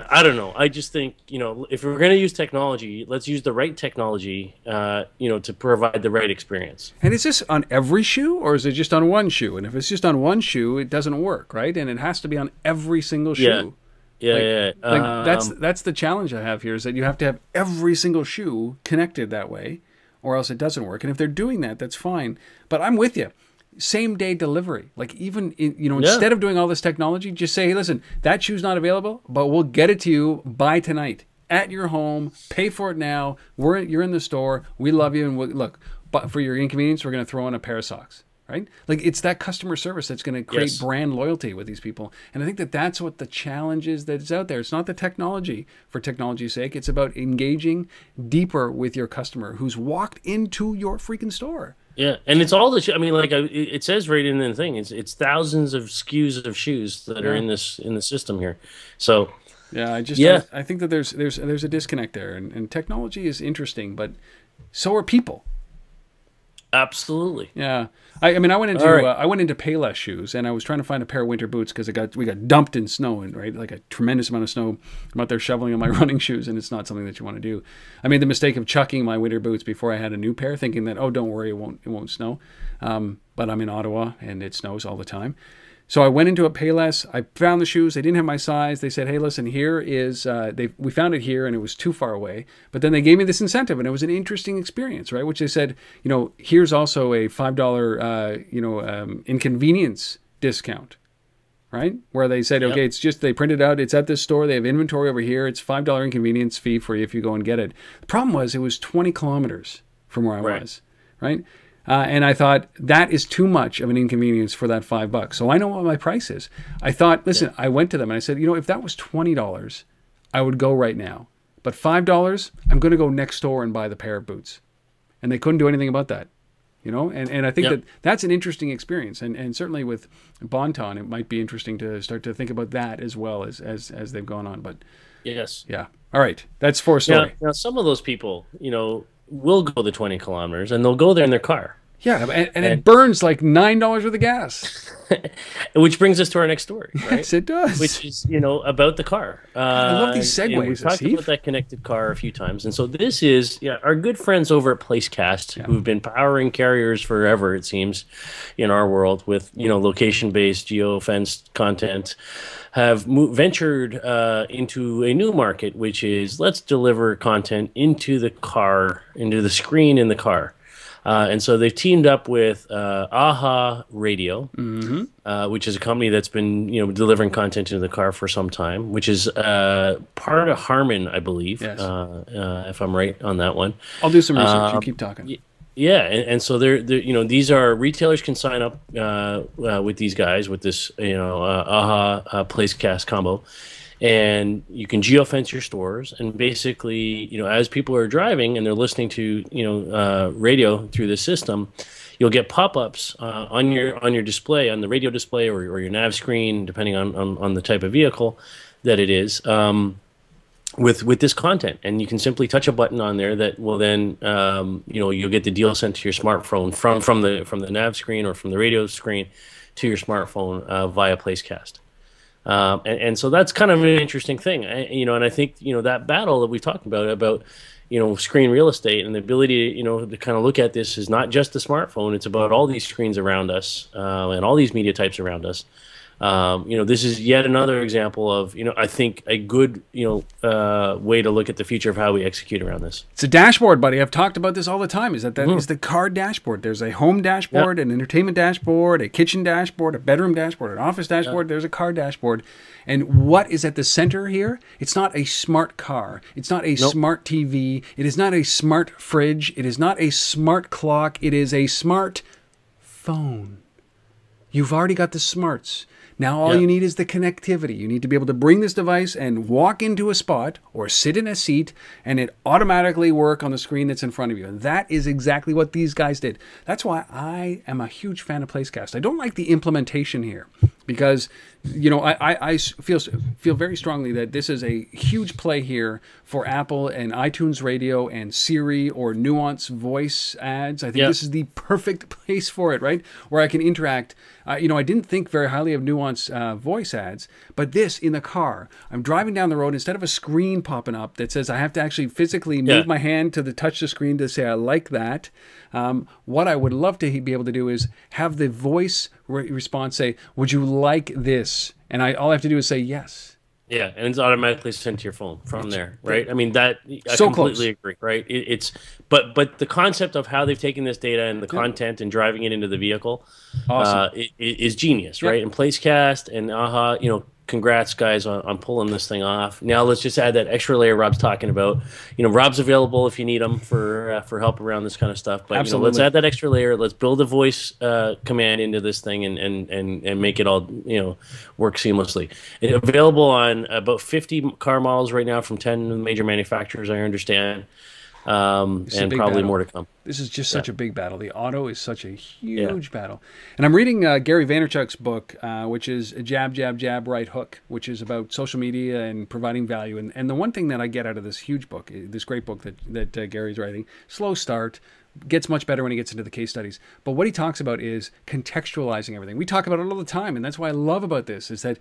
I don't know. I just think, you know, if we're going to use technology, let's use the right technology, you know, to provide the right experience. And is this on every shoe, or is it just on one shoe? And if it's just on one shoe, it doesn't work, right? And it has to be on every single shoe. Yeah. That's the challenge I have here, is that you have to have every single shoe connected that way, or else it doesn't work. And if they're doing that, that's fine. But I'm with you. Same day delivery. Like, even instead of doing all this technology, just say, hey, listen, that shoe's not available, but we'll get it to you by tonight at your home. Pay for it now. You're in the store. We love you, and look, but for your inconvenience, we're going to throw in a pair of socks. Right? Like, it's that customer service that's going to create brand loyalty with these people. And I think that that's what the challenge is that's out there. It's not the technology for technology's sake. It's about engaging deeper with your customer who's walked into your freaking store. Yeah, and it's all the. I mean, like it says right in the thing, it's thousands of SKUs of shoes that are in the system here. So yeah, I think that there's a disconnect there, and technology is interesting, but so are people. Absolutely. Yeah. I mean, I went into Payless shoes, and I was trying to find a pair of winter boots because we got dumped in snow, and right, like a tremendous amount of snow. I'm out there shoveling on my running shoes, and it's not something that you want to do. I made the mistake of chucking my winter boots before I had a new pair, thinking that, oh, don't worry, it won't snow. But I'm in Ottawa, and it snows all the time. So I went into a Payless. I found the shoes. They didn't have my size. They said, hey, listen, here is, we found it here, and it was too far away. But then they gave me this incentive, and it was an interesting experience, right? Which they said, you know, here's also a $5, inconvenience discount, right? Where they said, okay, it's just, they printed out, it's at this store. They have inventory over here. It's $5 inconvenience fee for you if you go and get it. The problem was it was 20 kilometers from where I was, right? And I thought, that is too much of an inconvenience for that $5. So I know what my price is. I thought, listen, I went to them and I said, you know, if that was $20, I would go right now. But $5, I'm going to go next door and buy the pair of boots. And they couldn't do anything about that. You know, and I think that's an interesting experience. And certainly with Bonton, it might be interesting to start to think about that as well as they've gone on. But yes. Yeah. All right. That's for story. Now, some of those people, you know, will go the 20 kilometers and they'll go there in their car. Yeah, and it burns like $9 worth of gas. Which brings us to our next story, right? Yes, it does. Which is, you know, about the car. I love these segues. We've talked about that connected car a few times. And so this is our good friends over at Placecast, who've been powering carriers forever, it seems, in our world with, you know, location-based, geo-fenced content, have ventured into a new market, which is let's deliver content into the car, into the screen in the car. And so they've teamed up with AHA Radio, which is a company that's been, you know, delivering content into the car for some time, which is part of Harman, I believe, if I'm right on that one. I'll do some research. You keep talking. Yeah, and so they're you know, these are retailers can sign up with these guys with this, you know, AHA Placecast combo. And you can geofence your stores, and basically, you know, as people are driving and they're listening to, you know, radio through the system, you'll get pop-ups on your display, on the radio display or your nav screen, depending on the type of vehicle that it is, with this content. And you can simply touch a button on there that will then, you know, you'll get the deal sent to your smartphone from the nav screen or from the radio screen to your smartphone via Placecast. And so that's kind of an interesting thing, you know, and I think, you know, that battle that we've talked about, you know, screen real estate and the ability, you know, to kind of look at this is not just the smartphone. It's about all these screens around us and all these media types around us. You know, this is yet another example of, you know, I think a good, you know, way to look at the future of how we execute around this. It's a dashboard, buddy. I've talked about this all the time. Is the car dashboard. There's a home dashboard, an entertainment dashboard, a kitchen dashboard, a bedroom dashboard, an office dashboard. There's a car dashboard. And what is at the center here? It's not a smart car. It's not a smart TV. It is not a smart fridge. It is not a smart clock. It is a smart phone. You've already got the smarts. Now all you need is the connectivity. You need to be able to bring this device and walk into a spot or sit in a seat and it automatically work on the screen that's in front of you. And that is exactly what these guys did. That's why I am a huge fan of Placecast. I don't like the implementation here. because I feel very strongly that this is a huge play here for Apple and iTunes Radio and Siri or Nuance voice ads. I think this is the perfect place for it, right? Where I can interact. I didn't think very highly of Nuance voice ads, but this in the car, I'm driving down the road, instead of a screen popping up that says I have to actually physically move my hand to touch the screen to say I like that. What I would love to be able to do is have the voice response say, "Would you like this?" And all I have to do is say yes. Yeah, and it's automatically sent to your phone from there, right? I mean, I so completely close. agree, right? But the concept of how they've taken this data and the content and driving it into the vehicle, awesome. Is genius, right? And Placecast and AHA, congrats guys on pulling this thing off. Now let's just add that extra layer Rob's talking about. Rob's available if you need him for help around this kind of stuff. But let's add that extra layer. Let's build a voice command into this thing and make it all work seamlessly. It's available on about 50 car models right now from 10 major manufacturers, I understand. And probably battle. More to come. This is just such a big battle. The auto is such a huge battle. And I'm reading Gary Vaynerchuk's book, which is Jab, Jab, Jab, Right Hook, which is about social media and providing value. And the one thing that I get out of this huge book, this great book that Gary's writing, slow start, gets much better when he gets into the case studies. But what he talks about is contextualizing everything. We talk about it all the time, and that's what I love about this, is that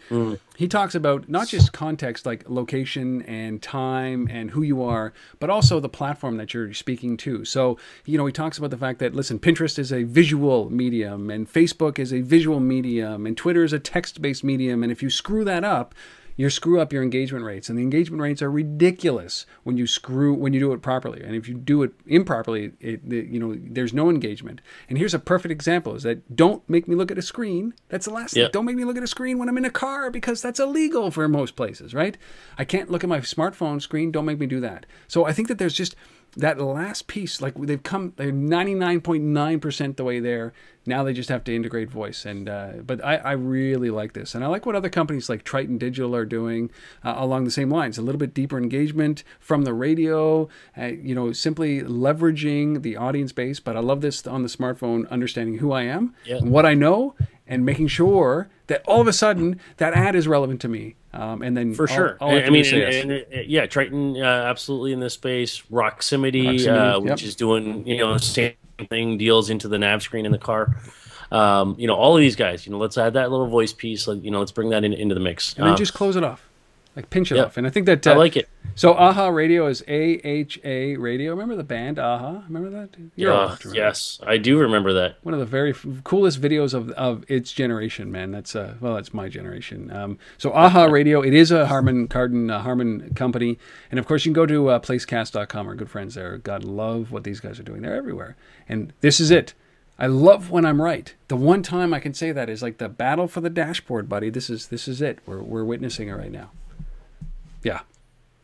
he talks about not just context like location and time and who you are, but also the platform that you're speaking to. So, he talks about the fact that, listen, Pinterest is a visual medium, and Facebook is a visual medium, and Twitter is a text-based medium, and if you screw that up, you screw up your engagement rates, and the engagement rates are ridiculous when you do it properly. And if you do it improperly, there's no engagement. And here's a perfect example: is that don't make me look at a screen. That's the last thing. Don't make me look at a screen when I'm in a car, because that's illegal for most places, right? I can't look at my smartphone screen. Don't make me do that. So I think that there's just that last piece. Like they're 99.9% the way there. Now they just have to integrate voice, but I really like this, and I like what other companies like Triton Digital are doing along the same lines. A little bit deeper engagement from the radio, simply leveraging the audience base. But I love this on the smartphone, understanding who I am, and what I know, and making sure that all of a sudden that ad is relevant to me. And then for sure, Triton absolutely in this space. Roximity, which is doing same thing, deals into the nav screen in the car. All of these guys. Let's add that little voice piece. Let's bring that into the mix, and then just close it off, like pinch it off. And I think that I like it. So AHA Radio is AHA Radio. Remember the band AHA? Remember that? Yes, I do remember that. One of the very coolest videos of its generation, man. That's it's my generation. So AHA Radio, it is a Harman company, and of course you can go to Placecast.com. Our good friends there. God love what these guys are doing. They're everywhere, and this is it. I love when I'm right. The one time I can say that is like the battle for the dashboard, buddy. This is it. We're witnessing it right now. Yeah.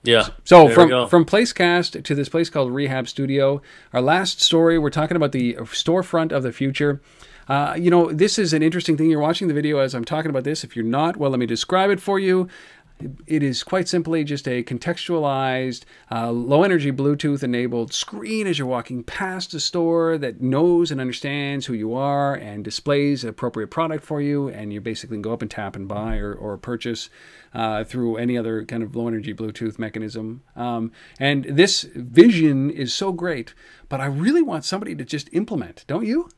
Yeah. So from Placecast to this place called Rehabstudio, our last story, we're talking about the storefront of the future. This is an interesting thing. You're watching the video as I'm talking about this. If you're not, well, let me describe it for you. It is quite simply just a contextualized, low-energy Bluetooth-enabled screen as you're walking past a store that knows and understands who you are and displays an appropriate product for you, and you basically can go up and tap and buy or purchase through any other kind of low-energy Bluetooth mechanism. And this vision is so great, but I really want somebody to just implement, don't you?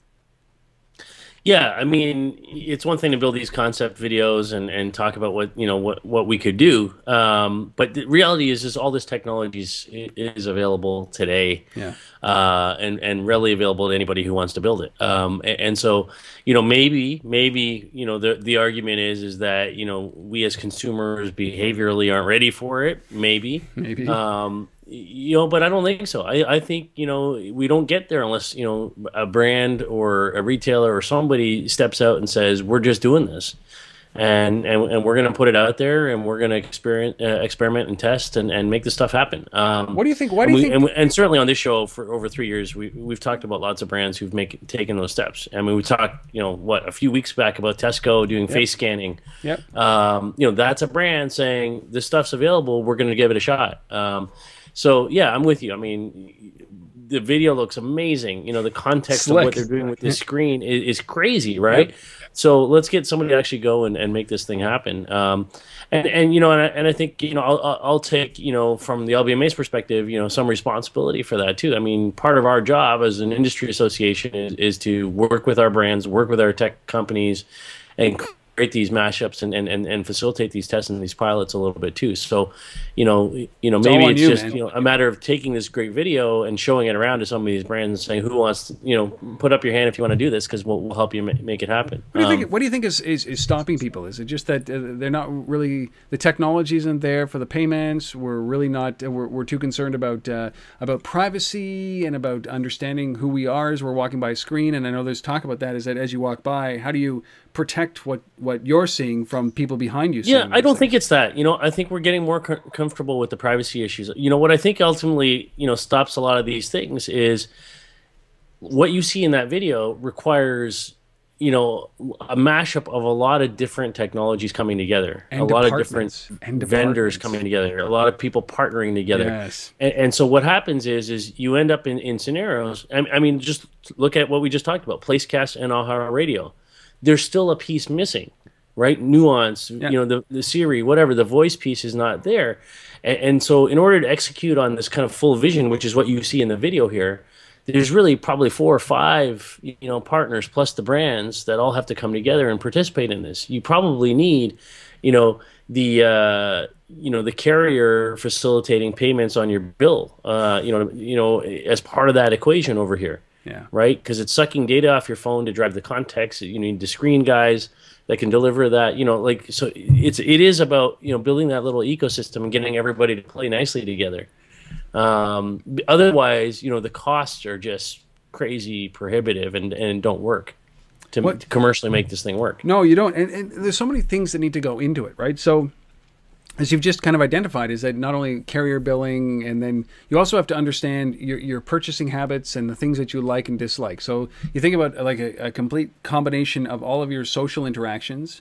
Yeah, I mean, it's one thing to build these concept videos and talk about what we could do, but the reality is all this technology is available today, and readily available to anybody who wants to build it. And so maybe the argument is that we as consumers behaviorally aren't ready for it. Maybe. But I don't think so. I think, we don't get there unless, a brand or a retailer or somebody steps out and says, we're just doing this. And we're going to put it out there, and we're going to experiment and test and make this stuff happen. What do you think? Why do you think? And certainly on this show for over 3 years, we've talked about lots of brands who've taken those steps. I mean, we talked, a few weeks back about Tesco doing face scanning. Yep. That's a brand saying this stuff's available. We're going to give it a shot. So yeah, I'm with you. I mean, the video looks amazing. The context Slick. of what they're doing with this screen is crazy, right? Yep. So let's get somebody to actually go and make this thing happen. And I think I'll take from the LBMA's perspective some responsibility for that too. I mean, part of our job as an industry association is to work with our brands, work with our tech companies, and create these mashups and facilitate these tests and these pilots a little bit too. So, maybe it's just a matter of taking this great video and showing it around to some of these brands and saying, who wants to, put up your hand if you want to do this, because we'll help you make it happen. What do you think is stopping people? Is it just that they're not really, the technology isn't there for the payments? We're really not. We're too concerned about privacy and about understanding who we are as we're walking by a screen. And I know there's talk about that. Is that as you walk by, how do you protect what you're seeing from people behind you? Yeah, I don't think it's that. I think we're getting more comfortable with the privacy issues. What I think ultimately, stops a lot of these things is what you see in that video requires, a mashup of a lot of different technologies coming together, and a lot of different vendors coming together, a lot of people partnering together. Yes. And so what happens is you end up in scenarios. I mean, just look at what we just talked about, Placecast and Aha Radio. There's still a piece missing, right? Nuance, the Siri, whatever, the voice piece is not there. And so in order to execute on this kind of full vision, which is what you see in the video here, there's really probably 4 or 5, partners plus the brands that all have to come together and participate in this. You probably need, the carrier facilitating payments on your bill, as part of that equation over here. Yeah. Right? Because it's sucking data off your phone to drive the context. You need the screen guys that can deliver that. So it is about building that little ecosystem and getting everybody to play nicely together. Otherwise, the costs are just crazy prohibitive and don't work to commercially make this thing work. No, you don't. And there's so many things that need to go into it, right? So, as you've just kind of identified, is that not only carrier billing, and then you also have to understand your purchasing habits and the things that you like and dislike. So you think about like a complete combination of all of your social interactions,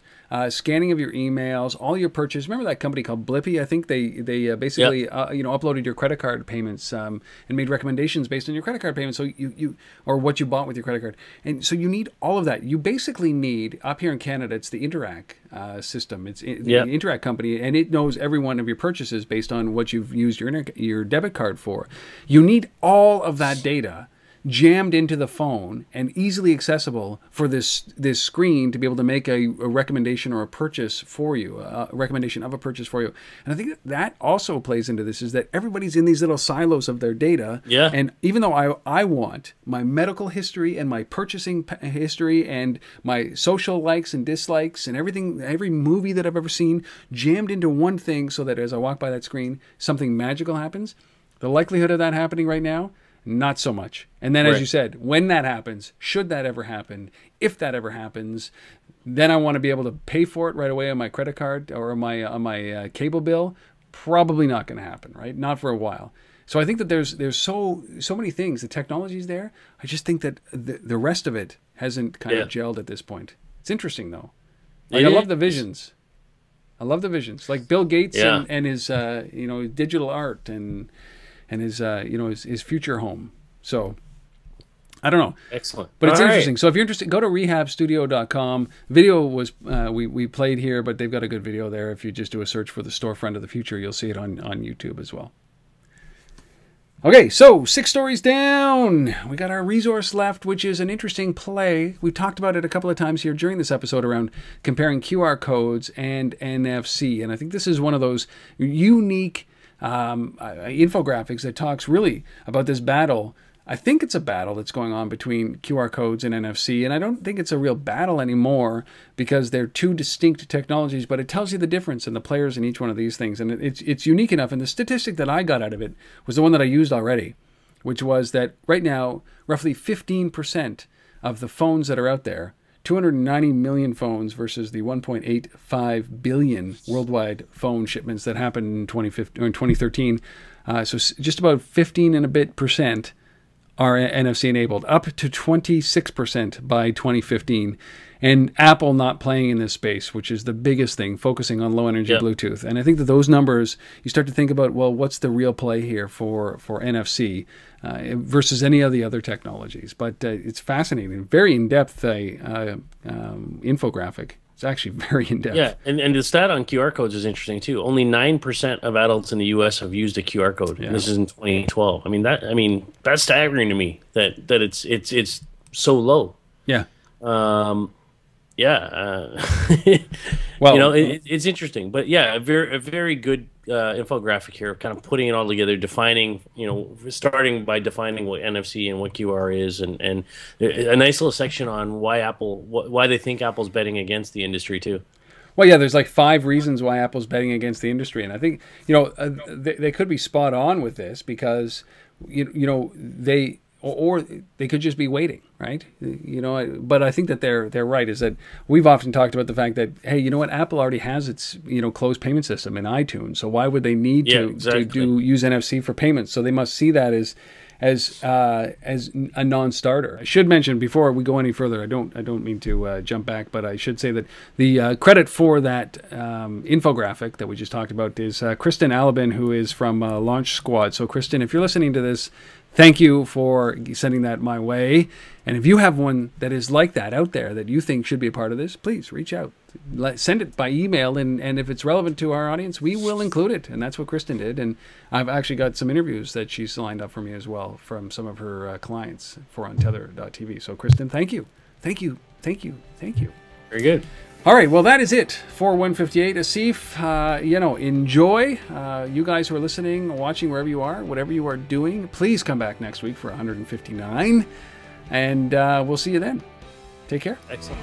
scanning of your emails, all your purchases. Remember that company called Blippy? I think they basically uploaded your credit card payments and made recommendations based on your credit card payments. So you or what you bought with your credit card, and so you need all of that. You basically need, up here in Canada, it's the Interac system. It's the Interac company, and it knows every one of your purchases based on what you've used your debit card for. You need all of that data jammed into the phone and easily accessible for this screen to be able to make a recommendation or a purchase for you, a recommendation of a purchase for you. And I think that also plays into this, is that everybody's in these little silos of their data. Yeah. And even though I want my medical history and my purchasing history and my social likes and dislikes and everything, every movie that I've ever seen jammed into one thing, so that as I walk by that screen, something magical happens. The likelihood of that happening right now, not so much. And then, as you said, when that happens, should that ever happen, if that ever happens, then I want to be able to pay for it right away on my credit card or on my cable bill. Probably not going to happen, right? Not for a while. So I think that there's so many things. The technology's there. I just think that the rest of it hasn't kind of gelled at this point. It's interesting though. Like, I love the visions. Like Bill Gates and his digital art and his his future home. So I don't know. Excellent. But it's interesting. So if you're interested, go to rehabstudio.com. Video was we played here, but they've got a good video there. If you just do a search for the Storefront of the Future, you'll see it on YouTube as well. Okay, so 6 stories down. We got our resource left, which is an interesting play. We've talked about it a couple of times here during this episode around comparing QR codes and NFC. And I think this is one of those unique infographics that talks really about this battle. I think it's a battle that's going on between QR codes and NFC, and I don't think it's a real battle anymore because they're two distinct technologies, but it tells you the difference in the players in each one of these things, and it's unique enough. And the statistic that I got out of it was the one that I used already, which was that right now, roughly 15% of the phones that are out there, 290 million phones versus the 1.85 billion worldwide phone shipments that happened in 2013. So just about 15 and a bit % are NFC enabled, up to 26% by 2015. And Apple not playing in this space, which is the biggest thing, focusing on low energy Bluetooth. And I think that those numbers, you start to think about, well, what's the real play here for NFC versus any of the other technologies? But it's fascinating, very in-depth infographic. It's actually very in-depth. Yeah, and the stat on QR codes is interesting too. Only 9% of adults in the U.S. have used a QR code. Yeah. This is in 2012. I mean that's staggering to me that it's so low. Yeah. Well, it's interesting, but yeah, a very good infographic here, kind of putting it all together, defining, starting by defining what NFC and what QR is, and a nice little section on why they think Apple's betting against the industry too. Well, yeah, there's like 5 reasons why Apple's betting against the industry, and I think they could be spot on with this because or they could just be waiting, right? But I think that they're right. Is that we've often talked about the fact that, hey, you know what? Apple already has its closed payment system in iTunes, so why would they need to use NFC for payments? So they must see that as a non-starter. I should mention before we go any further, I don't mean to jump back, but I should say that the credit for that infographic that we just talked about is Kristen Alabin, who is from Launch Squad. So Kristen, if you're listening to this, thank you for sending that my way. And if you have one that is like that out there that you think should be a part of this, please reach out. Send it by email, and if it's relevant to our audience, we will include it. And that's what Kristen did. And I've actually got some interviews that she's lined up for me as well from some of her clients for Untether.tv. So Kristen, thank you. Thank you. Thank you. Thank you. Very good. All right, well, that is it for 158. Asif, enjoy. You guys who are listening, watching, wherever you are, whatever you are doing, please come back next week for 159. And we'll see you then. Take care. Excellent.